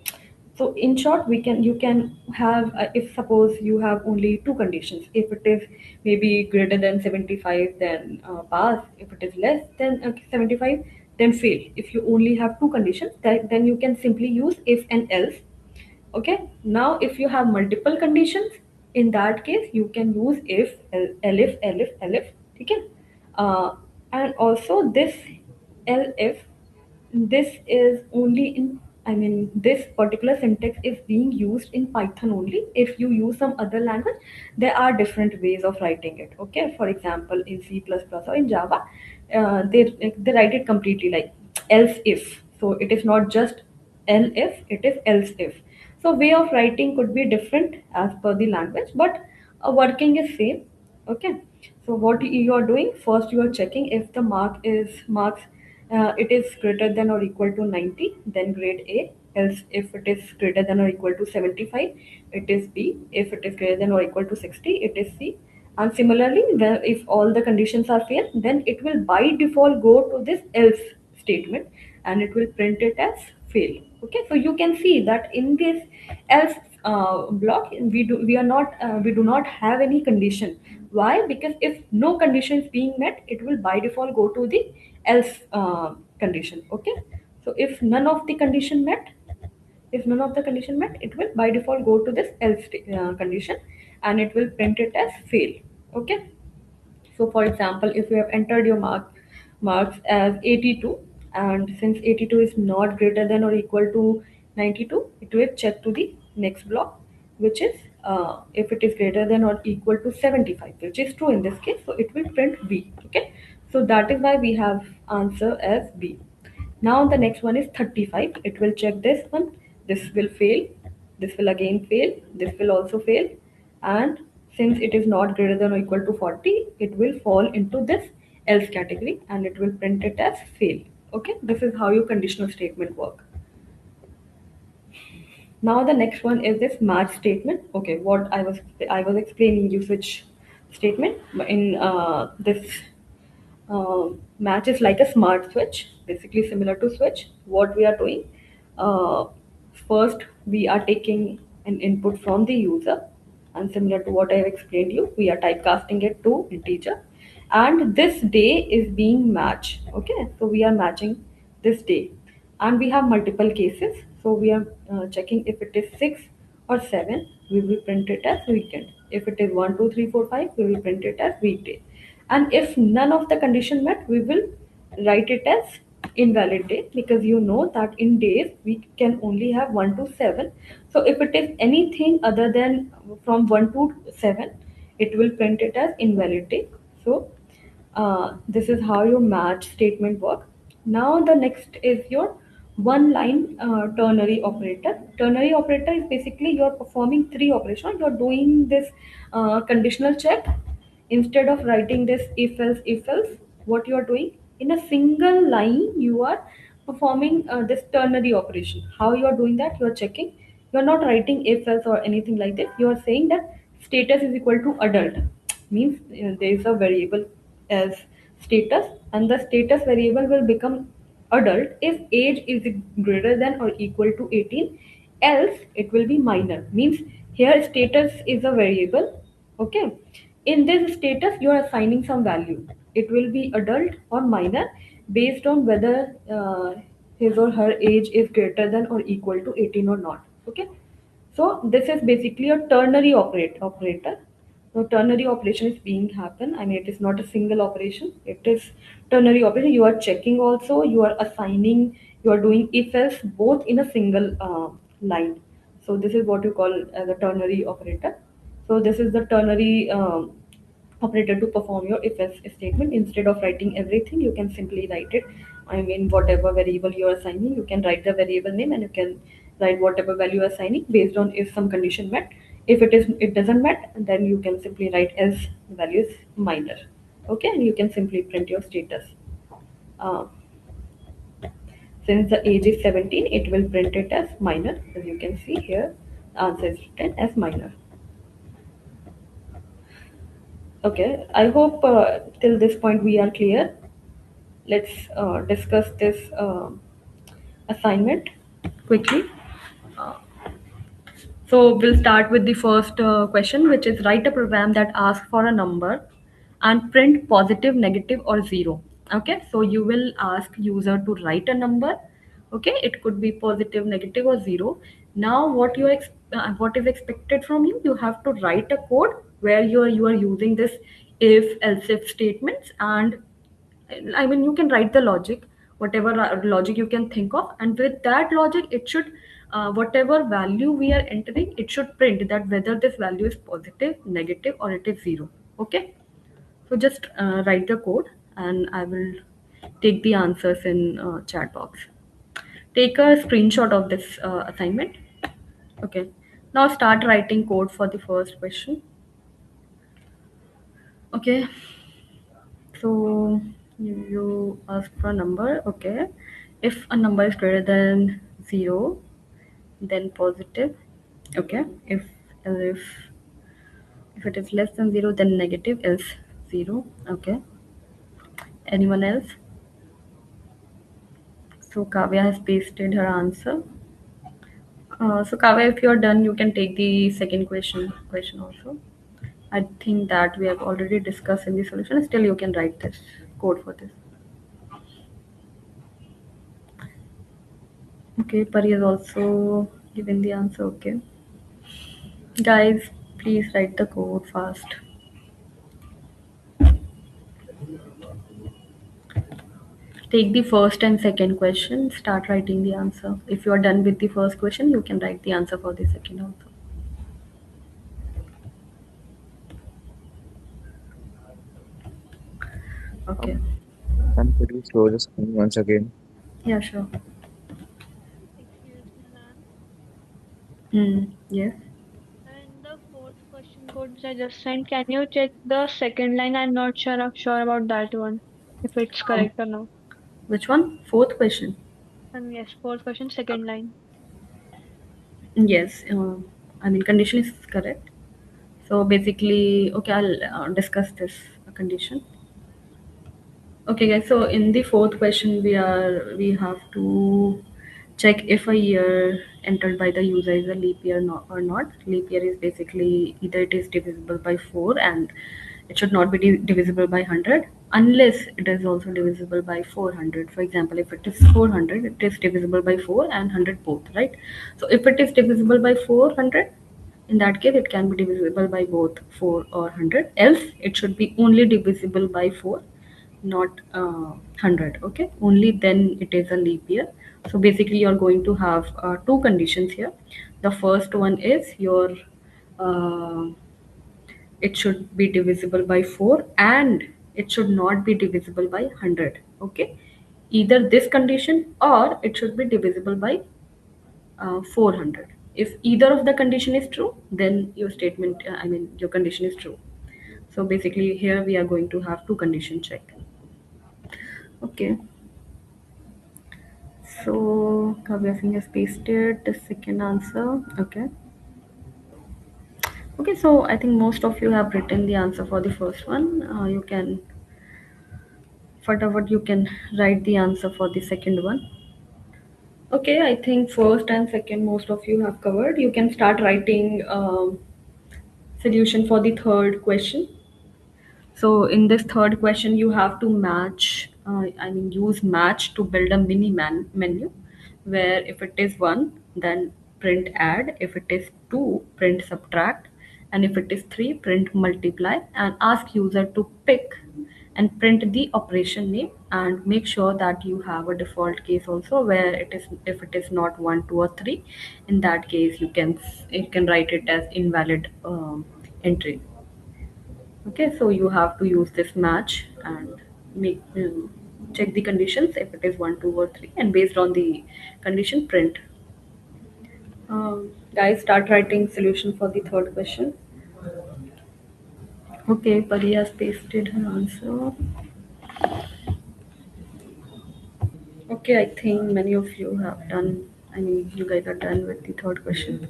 [SPEAKER 1] So in short, you can have, if suppose you have only two conditions, if it is maybe greater than 75, then pass. If it is less than 75, then fail. If you only have two conditions, then you can simply use if and else. Okay, now if you have multiple conditions, in that case you can use if, elif, elif, elif. Okay, uh, and also this elif, this is only in, I mean, this particular syntax is being used in python only. If you use some other language, there are different ways of writing it. Okay, for example, in c++ or in java, they write it completely like else if. So it is not just elif, it is else if. So way of writing could be different as per the language, but working is same. Okay, so what you are doing, first you are checking if the marks, it is greater than or equal to 90, then grade A. Else if it is greater than or equal to 75, it is B. If it is greater than or equal to 60, it is C. And similarly, if all the conditions are fail, then it will by default go to this else statement, and it will print it as fail. Okay, so you can see that in this else block, we do not have any condition. Why? Because if no condition is being met, it will by default go to the else condition. Okay, so if none of the condition met, it will by default go to this else condition, and it will print it as fail. Okay, so for example, if you have entered your marks as 82, and since 82 is not greater than or equal to 92, it will check to the next block, which is if it is greater than or equal to 75, which is true in this case, so it will print B. Okay, so that is why we have answer as B. Now the next one is 35. It will check this one. This will fail. This will again fail. This will also fail. And since it is not greater than or equal to 40, it will fall into this else category, and it will print it as fail. Okay, this is how your conditional statement work. Now the next one is this match statement. Okay, what I was explaining you switch statement in this match is like a smart switch, basically similar to switch. What we are doing, uh, first we are taking an input from the user, and similar to what I have explained you, we are typecasting it to integer, and this day is being matched. Okay, so we are matching this day, and we have multiple cases, so we are checking if it is 6 or 7, we will print it as weekend. If it is 1 2 3 4 5, we will print it as weekday, and if none of the condition met, we will write it as invalid day, because you know that in days we can only have 1 to 7. So if it is anything other than from 1 to 7, it will print it as invalid day. So this is how your match statement work. Now the next is your one line ternary operator. Ternary operator is basically you're performing three operations. You're doing this conditional check. Instead of writing this if else, what you are doing, in a single line you are performing this ternary operation. How you are doing that? You are checking. You are not writing if else or anything like this. You are saying that status is equal to adult, means there is a variable as status, and the status variable will become adult if age is greater than or equal to 18, else it will be minor. Means here status is a variable. Okay, in this status you are assigning some value. It will be adult or minor based on whether his or her age is greater than or equal to 18 or not. Okay, so this is basically a ternary operator. So ternary operation is being happen. I mean, it is not a single operation. It is ternary operation. You are checking also. You are assigning. You are doing if else both in a single line. So this is what you call as a ternary operator. So this is the ternary operator to perform your if else statement. Instead of writing everything, you can simply write it. I mean, whatever variable you are assigning, you can write the variable name, and you can write whatever value you are assigning based on if some condition met. If it doesn't met, then you can simply write else the value is minor. Okay, and you can simply print your status. Uh, since the age is 17, it will print it as minor. As you can see here, the answer is written as minor. Okay, I hope till this point we are clear. Let's discuss this assignment quickly. Uh, so we'll start with the first question, which is write a program that asks for a number and print positive, negative, or zero. Okay, so you will ask user to write a number. Okay, it could be positive, negative, or zero. Now, what is expected from you? You have to write a code where you are using this if else if statements, and I mean, you can write the logic, whatever logic you can think of, and with that logic, it should, whatever value we are entering, it should print that whether this value is positive, negative, or it is zero. Okay, so just write the code, and I will take the answers in chat box. Take a screenshot of this assignment. Okay, now start writing code for the first question. Okay, so you ask for a number. Okay, if a number is greater than 0, then positive. Okay, if it is less than 0, then negative, else 0. Okay, anyone else? So Kavya has pasted her answer. So Kavya, if you're done, you can take the second question also. I think that we have already discussed in the solution. Still, you can write this code for this. Okay, Pari has also given the answer. Okay. Guys, please write the code fast. Take the first and second question, start writing the answer. If you are done with the first question, you can write the answer for the second also. Okay.
[SPEAKER 6] I'm pretty slow. Just once again.
[SPEAKER 1] Yeah, sure.
[SPEAKER 2] Excuse me, ma'am.
[SPEAKER 1] Yes.
[SPEAKER 2] And the fourth question code which I just sent, can you check the second line? I'm not sure about that one, if it's correct or not.
[SPEAKER 1] Which one? Fourth question.
[SPEAKER 2] And yes, fourth question, second line.
[SPEAKER 1] Yes. I mean, condition is correct. So basically, okay, I'll discuss this condition. Okay, guys. So in the fourth question, we have to check if a year entered by the user is a leap year or not. Leap year is basically either it is divisible by 4 and it should not be divisible by 100 unless it is also divisible by 400. For example, if it is 400, it is divisible by 4 and 100 both, right? So if it is divisible by 400, in that case it can be divisible by both 4 or 100, else it should be only divisible by 4, not 100. Okay, only then it is a leap year. So basically you're going to have two conditions here. The first one is your uh, it should be divisible by 4 and it should not be divisible by 100. Okay, either this condition or it should be divisible by 400. If either of the condition is true, then your statement I mean your condition is true. So basically here we are going to have two condition check. Okay, so Kavya Singh has pasted the second answer. Okay. Okay, so I think most of you have written the answer for the first one. You can, fatavat, you can write the answer for the second one. Okay, I think first and second most of you have covered. You can start writing solution for the third question. So in this third question, you have to match, I mean, use match to build a mini menu where if it is 1, then print add. If it is 2, print subtract. And if it is 3, print multiply. And ask user to pick and print the operation name, and make sure that you have a default case also where it is, if it is not 1, 2 or 3, in that case you can write it as invalid entry. Okay, so you have to use this match and make check the conditions if it is 1, 2 or 3, and based on the condition print. Guys, start writing solution for the third question. Okay, Pari has pasted her answer. Okay, I think many of you have done, I mean, you guys are done with the third question.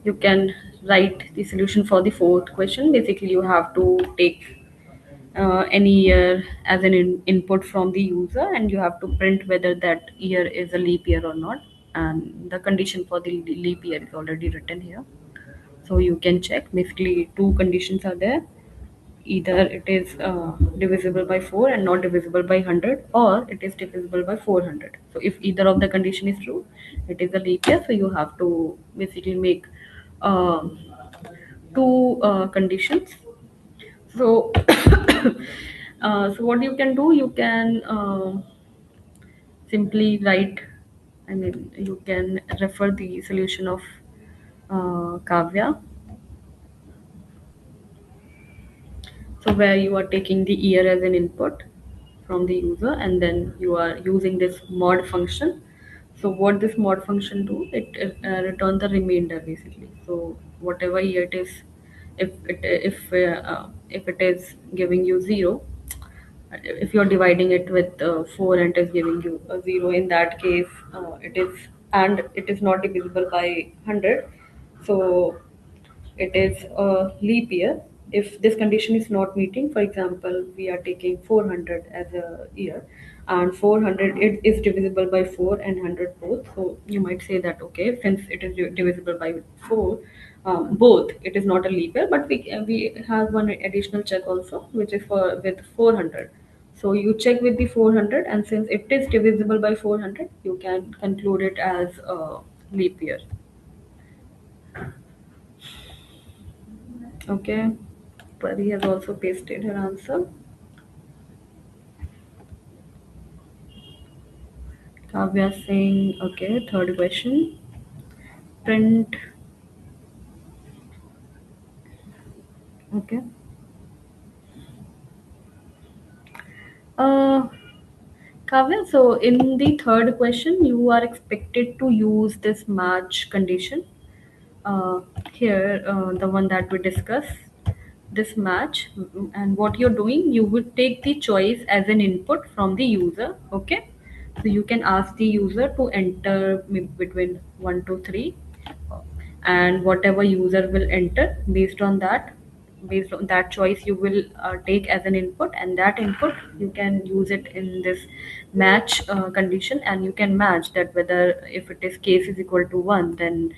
[SPEAKER 1] You can write the solution for the fourth question. Basically, you have to take any year as an input from the user, and you have to print whether that year is a leap year or not. And the condition for the leap year is already written here. So you can check. Basically, two conditions are there. Either it is divisible by 4 and not divisible by 100, or it is divisible by 400. So if either of the condition is true, it is a leap year. So you have to basically make uh, two conditions. So so what you can do, you can simply write, I mean you can refer the solution of Kavya. So where you are taking the year as an input from the user, and then you are using this mod function. So what this mod function do, it return the remainder basically. So whatever year it is, if it is giving you 0, if you're dividing it with 4 and it is giving you a 0, in that case it is, and it is not divisible by 100, so it is a leap year. If this condition is not meeting, for example, we are taking 400 as a year, and 400 it is divisible by 4 and 100 both. So you might say that okay, since it is divisible by 4 both, it is not a leap year. But we have one additional check also, which is for with 400. So you check with the 400, and since it is divisible by 400, you can conclude it as a leap year. Okay, Pari has also pasted her answer. Kavya saying, okay, third question. Print, okay. Uh, Kavya, so in the third question, you are expected to use this match condition. Here, the one that we discuss, this match, and what you're doing, you would take the choice as an input from the user. Okay, so you can ask the user to enter between 1 to 3, and whatever user will enter, based on that choice you will take as an input, and that input you can use it in this match condition, and you can match that whether if it is case is equal to 1, then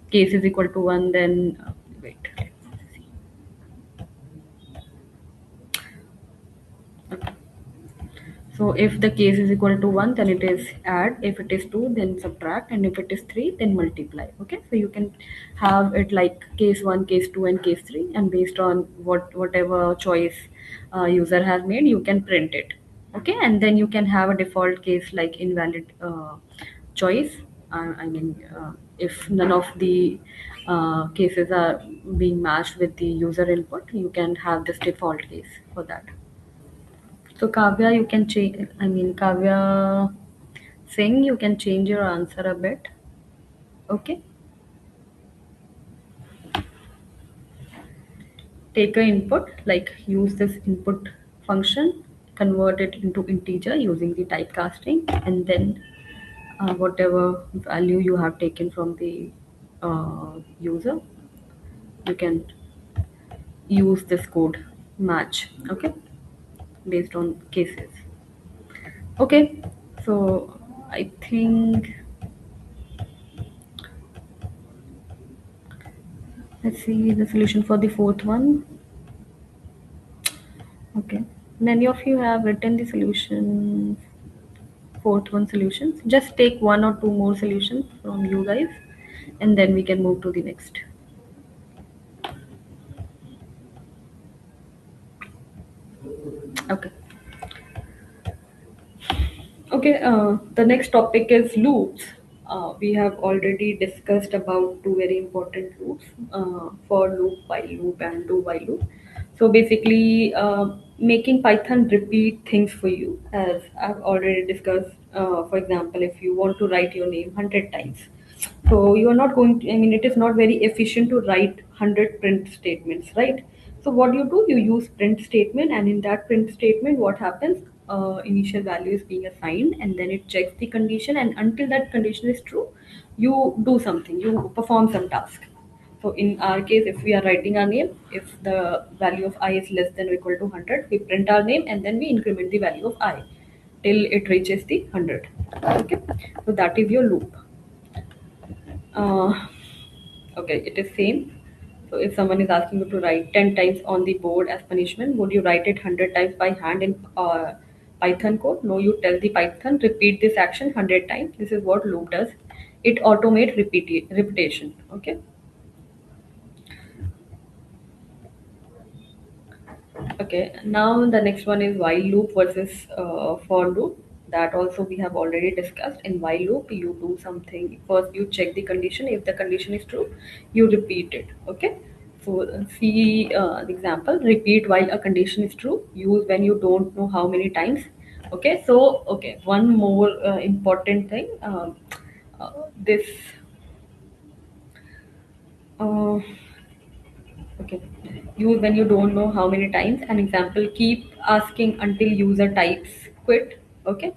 [SPEAKER 1] case is equal to 1, then wait, let's see. Okay. So if the case is equal to 1, then it is add. If it is 2, then subtract. And if it is 3, then multiply. Okay. So you can have it like case 1, case 2, and case 3. And based on whatever choice user has made, you can print it. Okay. And then you can have a default case like invalid choice. If none of the cases are being matched with the user input, you can have this default case for that. So Kavya, you can change. Kavya Singh, you can change your answer a bit. Okay. Take a input, like use this input function, convert it into integer using the typecasting, and then whatever value you have taken from the user, you can use this code match. Okay, based on cases. Okay, so I think. Let's see the solution for the fourth one. Okay. Many of you have written the solution, fourth one solutions. Just take one or two more solutions from you guys, and then we can move to the next. Okay. Okay, the next topic is loops. We have already discussed about two very important loops, for loop, while loop, and do while loop. So basically, making Python repeat things for you, as I've already discussed. For example, if you want to write your name 100 times, so you are not going to, it is not very efficient to write 100 print statements, right? So what you do, you use print statement, and in that print statement, what happens? Initial value is being assigned, and then it checks the condition, and until that condition is true, you do something, you perform some task. So in our case, if we are writing our name, if the value of I is less than or equal to 100, we print our name, and then we increment the value of I till it reaches the 100. Okay, so that is your loop. uh, okay, it is same. So if someone is asking you to write 10 times on the board as punishment, would you write it 100 times by hand in Python code? No, you tell the Python, repeat this action 100 times. This is what loop does. It automate repetition. Okay. Okay, now the next one is while loop versus for loop. That also we have already discussed. In while loop, you do something. First, you check the condition. If the condition is true, you repeat it. Okay. So see the example. Repeat while a condition is true. Use when you don't know how many times. Okay. So okay, one more important thing. This. Uh, Okay. Use when you don't know how many times. An example, keep asking until user types quit. Okay.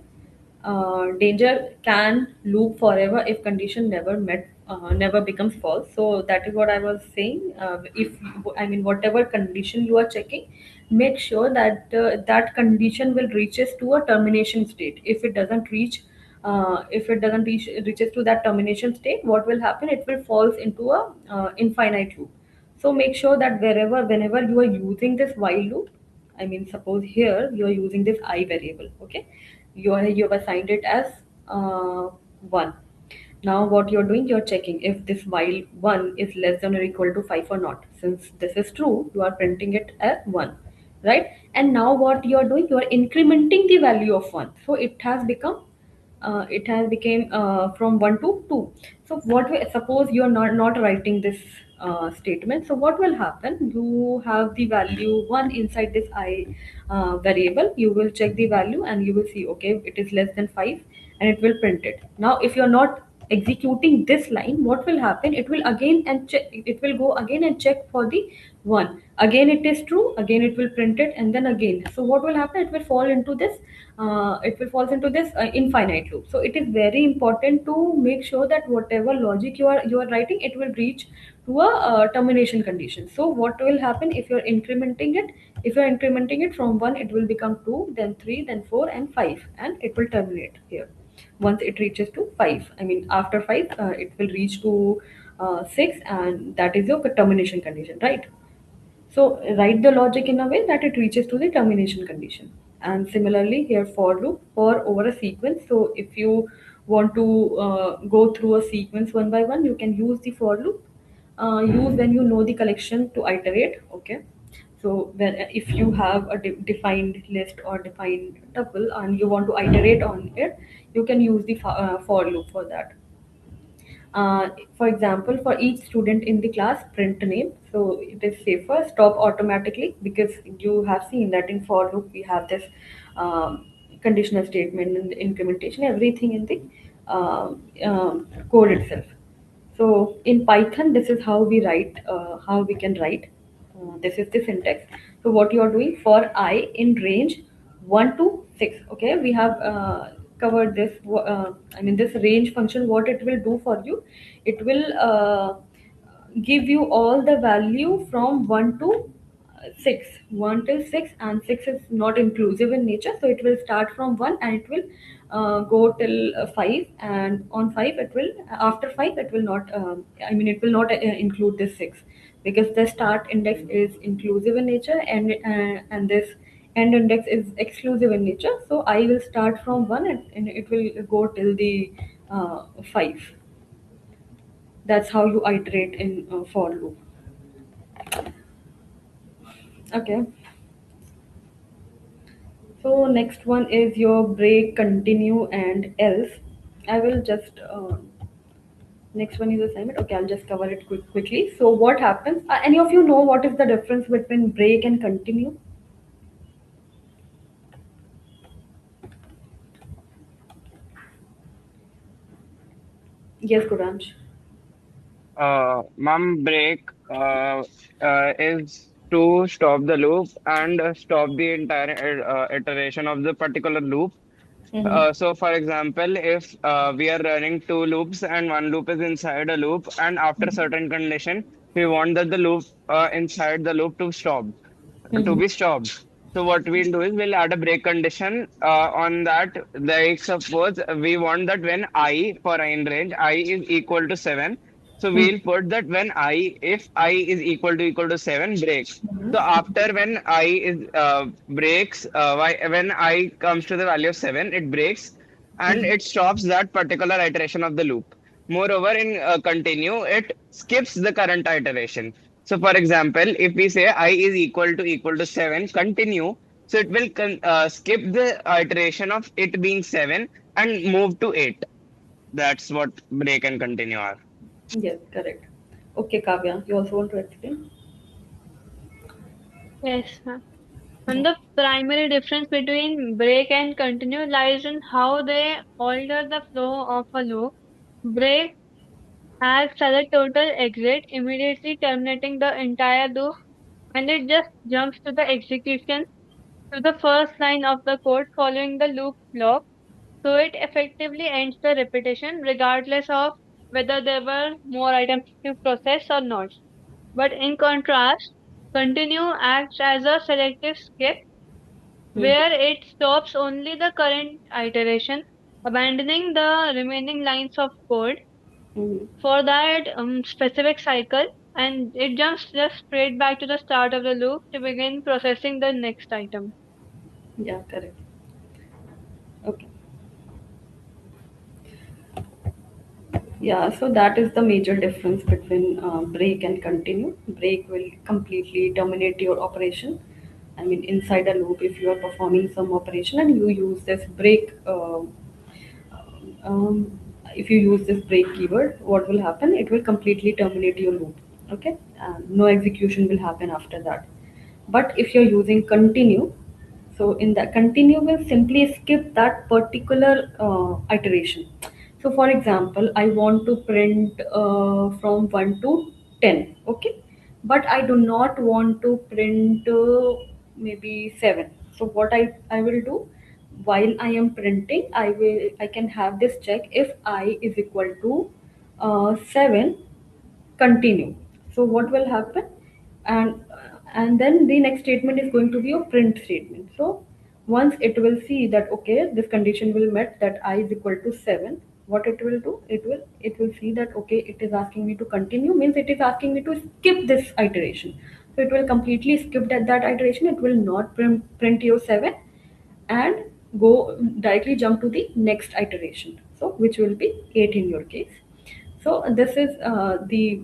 [SPEAKER 1] Danger can loop forever if condition never met, never becomes false. So that is what I was saying. If whatever condition you are checking, make sure that that condition will reaches to a termination state. If it doesn't reaches to that termination state, what will happen? It will falls into a infinite loop. So make sure that whenever you are using this while loop, I mean, suppose here you are using this I variable, okay? You have assigned it as 1. Now what you're doing, you're checking if this while 1 is less than or equal to 5 or not. Since this is true, you are printing it as 1, right? And now what you're doing, you are incrementing the value of 1. So it has become from 1 to 2. So suppose you are not writing this statement, so what will happen, you have the value 1 inside this I variable. You will check the value and you will see, okay, it is less than 5, and it will print it. Now if you're not executing this line, what will happen, it will again and check, it will go again and check for the 1. Again it is true, again it will print it, and then again. So what will happen, it will fall into this infinite loop. So it is very important to make sure that whatever logic you are writing, it will reach to a termination condition. So what will happen, if you're incrementing it from 1, it will become 2, then 3, then 4, and 5, and it will terminate here once it reaches to 5. I mean, after 5, it will reach to 6, and that is your termination condition, right? So write the logic in a way that it reaches to the termination condition. And similarly here, for loop for over a sequence. So if you want to go through a sequence one by one, you can use the for loop. Use when you know the collection to iterate. Okay. So when if you have a defined list or defined tuple and you want to iterate on it, you can use the for loop for that. For example, for each student in the class, print name. So it is safer. Stop automatically, because you have seen that in for loop we have this conditional statement and the incrementation, everything in the code itself. So in Python, this is how we write, how we can write. This is the syntax. So what you are doing, for I in range 1 to 6. Okay, we have covered this. I mean, this range function, what it will do for you, it will give you all the value from 1 to 6, 1 till 6, and 6 is not inclusive in nature, so it will start from 1 and it will go till 5, and on 5 it will, after 5 it will not, I mean, it will not include this 6, because the start index is inclusive in nature, and this end index is exclusive in nature. So I will start from 1, and it will go till the 5. That's how you iterate in for loop. Okay. So next one is your break, continue, and else. I will just next one is assignment. Okay, I'll just cover it quickly. So what happens? Any of you know what is the difference between break and continue? Yes, Guranj.
[SPEAKER 4] Mom, break is to stop the loop and stop the entire iteration of the particular loop.
[SPEAKER 1] Mm-hmm.
[SPEAKER 4] So, for example, if we are running two loops and one loop is inside a loop, and after certain condition, we want that the loop inside the loop to
[SPEAKER 1] Mm-hmm.
[SPEAKER 4] be stopped. So what we'll do is we'll add a break condition on that. Like suppose we want that when I, for I in range, I is equal to 7. So we'll put that when I, if I is equal to 7, breaks. So after when I is breaks, when I comes to the value of 7, it breaks and it stops that particular iteration of the loop. Moreover, in continue, it skips the current iteration. So, for example, if we say I is equal to 7, continue. So it will skip the iteration of it being 7 and move to 8. That's what break and continue are.
[SPEAKER 1] Yes, correct. Okay, Kavya, you also want to explain?
[SPEAKER 2] Yes, ma'am. And the primary difference between break and continue lies in how they alter the flow of a loop. Break acts as a total exit, immediately terminating the entire loop, and it just jumps to the execution to the first line of the code following the loop block. So it effectively ends the repetition regardless of whether there were more items to process or not. But in contrast, continue acts as a selective skip where it stops only the current iteration, abandoning the remaining lines of code
[SPEAKER 1] Mm-hmm.
[SPEAKER 2] for that specific cycle. and it jumps just straight back to the start of the loop to begin processing the next item.
[SPEAKER 1] Yeah, correct. Okay. Yeah, so that is the major difference between break and continue. Break will completely terminate your operation. I mean, inside a loop, if you are performing some operation and you use this break, um, if you use this break keyword, what will happen? It will completely terminate your loop. Okay, no execution will happen after that. But if you're using continue, so in that continue will simply skip that particular iteration. So for example, I want to print from 1 to 10, okay, but I do not want to print maybe 7. So what I will do, while I am printing, I can have this check if I is equal to 7, continue. So what will happen? And then the next statement is going to be a print statement. So once it will see that okay, this condition will met, that I is equal to 7, what it will do, it will see that okay, it is asking me to continue, means it is asking me to skip this iteration. So it will completely skip that iteration. It will not print your 7 and go directly jump to the next iteration, so which will be 8 in your case. So this is the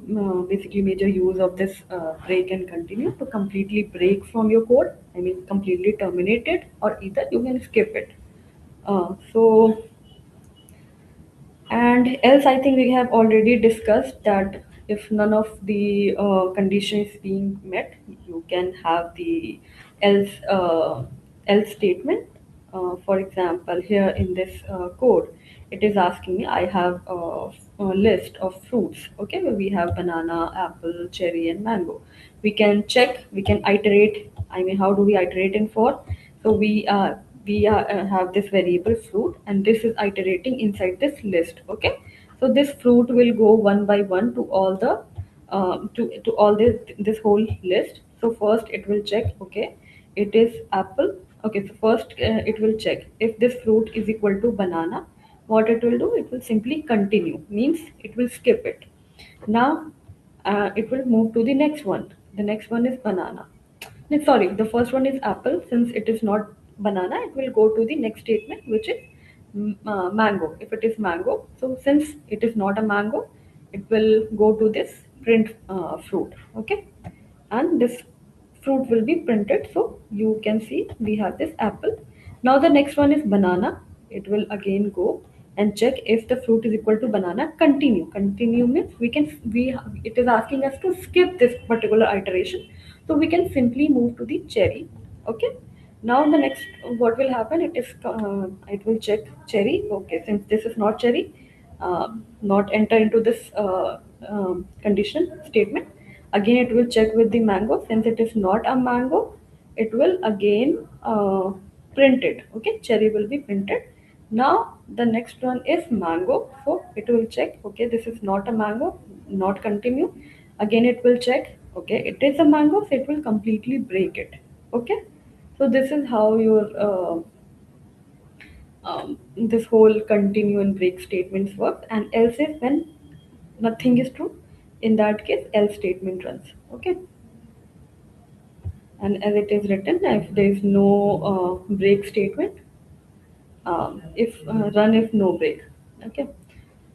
[SPEAKER 1] basically major use of this break and continue, to completely break from your code. I mean, completely terminate it, or either you can skip it. So and else, I think we have already discussed that if none of the conditions being met, you can have the else else statement. For example, here in this code, it is asking me, I have a list of fruits. Okay, where we have banana, apple, cherry, and mango. We can check. We can iterate. I mean, how do we iterate in for? So we have this variable fruit, and this is iterating inside this list. Okay, so this fruit will go one by one to all the to all this whole list. So first it will check, okay, it is apple. Okay, so first it will check if this fruit is equal to banana. What it will do, it will simply continue, means it will skip it. Now it will move to the next one. The next one is banana. No, sorry, the first one is apple. Since it is not banana, it will go to the next statement, which is mango. If it is mango, so since it is not a mango, it will go to this print fruit. Okay, and this fruit will be printed. So you can see we have this apple. Now the next one is banana. It will again go and check if the fruit is equal to banana. Continue means we it is asking us to skip this particular iteration, so we can simply move to the cherry. Okay, now the next, what will happen, it will check cherry. Okay, since this is not cherry, not enter into this condition statement. Again it will check with the mango. Since it is not a mango, it will again print it. Okay, cherry will be printed. Now the next one is mango, so it will check, okay, this is not a mango, not continue. Again it will check, okay, it is a mango, so it will completely break it. Okay, so this is how your this whole continue and break statements work. And else is when nothing is true. In that case, else statement runs. Okay, and as it is written, if there is no break statement, if run if no break. Okay.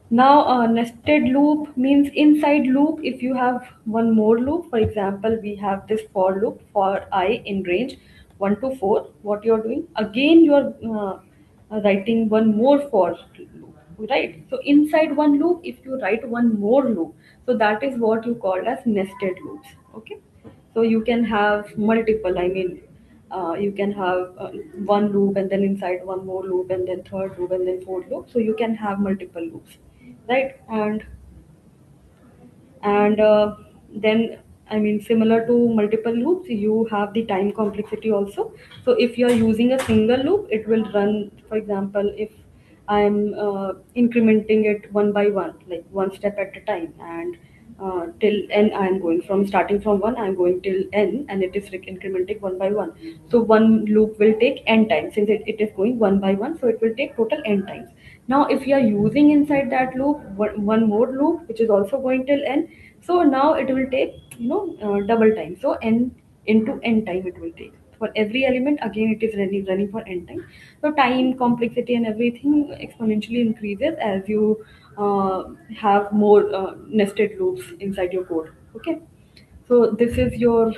[SPEAKER 1] Now, nested loop means inside loop. If you have one more loop, for example, we have this for loop for I in range 1 to 4. What you're doing? Again, you're writing one more for loop, right? So inside one loop, if you write one more loop, so that is what you call as nested loops. Okay. So you can have multiple. I mean, you can have one loop and then inside one more loop and then third loop and then fourth loop. So you can have multiple loops, right? And then, I mean, similar to multiple loops, you have the time complexity also. So if you are using a single loop, it will run, for example, if I'm incrementing it one by one, like one step at a time, and till n I'm going from, starting from 1 I'm going till n, and it is incrementing one by one. So one loop will take n times, since it is going one by one, so it will take total n times. Now if you are using inside that loop one more loop which is also going till n, So now it will take double time. So n into n time it will take for every element. Again, it is running for n time. So time, complexity, and everything exponentially increases as you have more nested loops inside your code. Okay, so this is your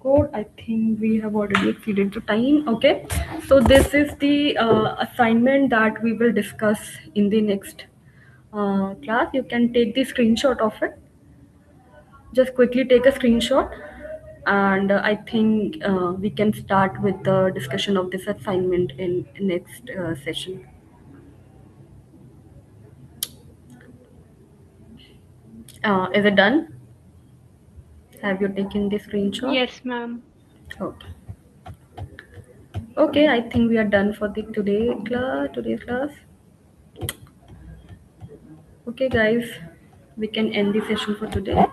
[SPEAKER 1] code. I think we have already exceeded the time. Okay, so this is the assignment that we will discuss in the next class. You can take the screenshot of it. Just quickly take a screenshot, and I think we can start with the discussion of this assignment in next session. Is it done? Have you taken the screenshot?
[SPEAKER 2] Yes, ma'am.
[SPEAKER 1] Okay. Okay, I think we are done for the today's class. Okay, guys, we can end the session for today.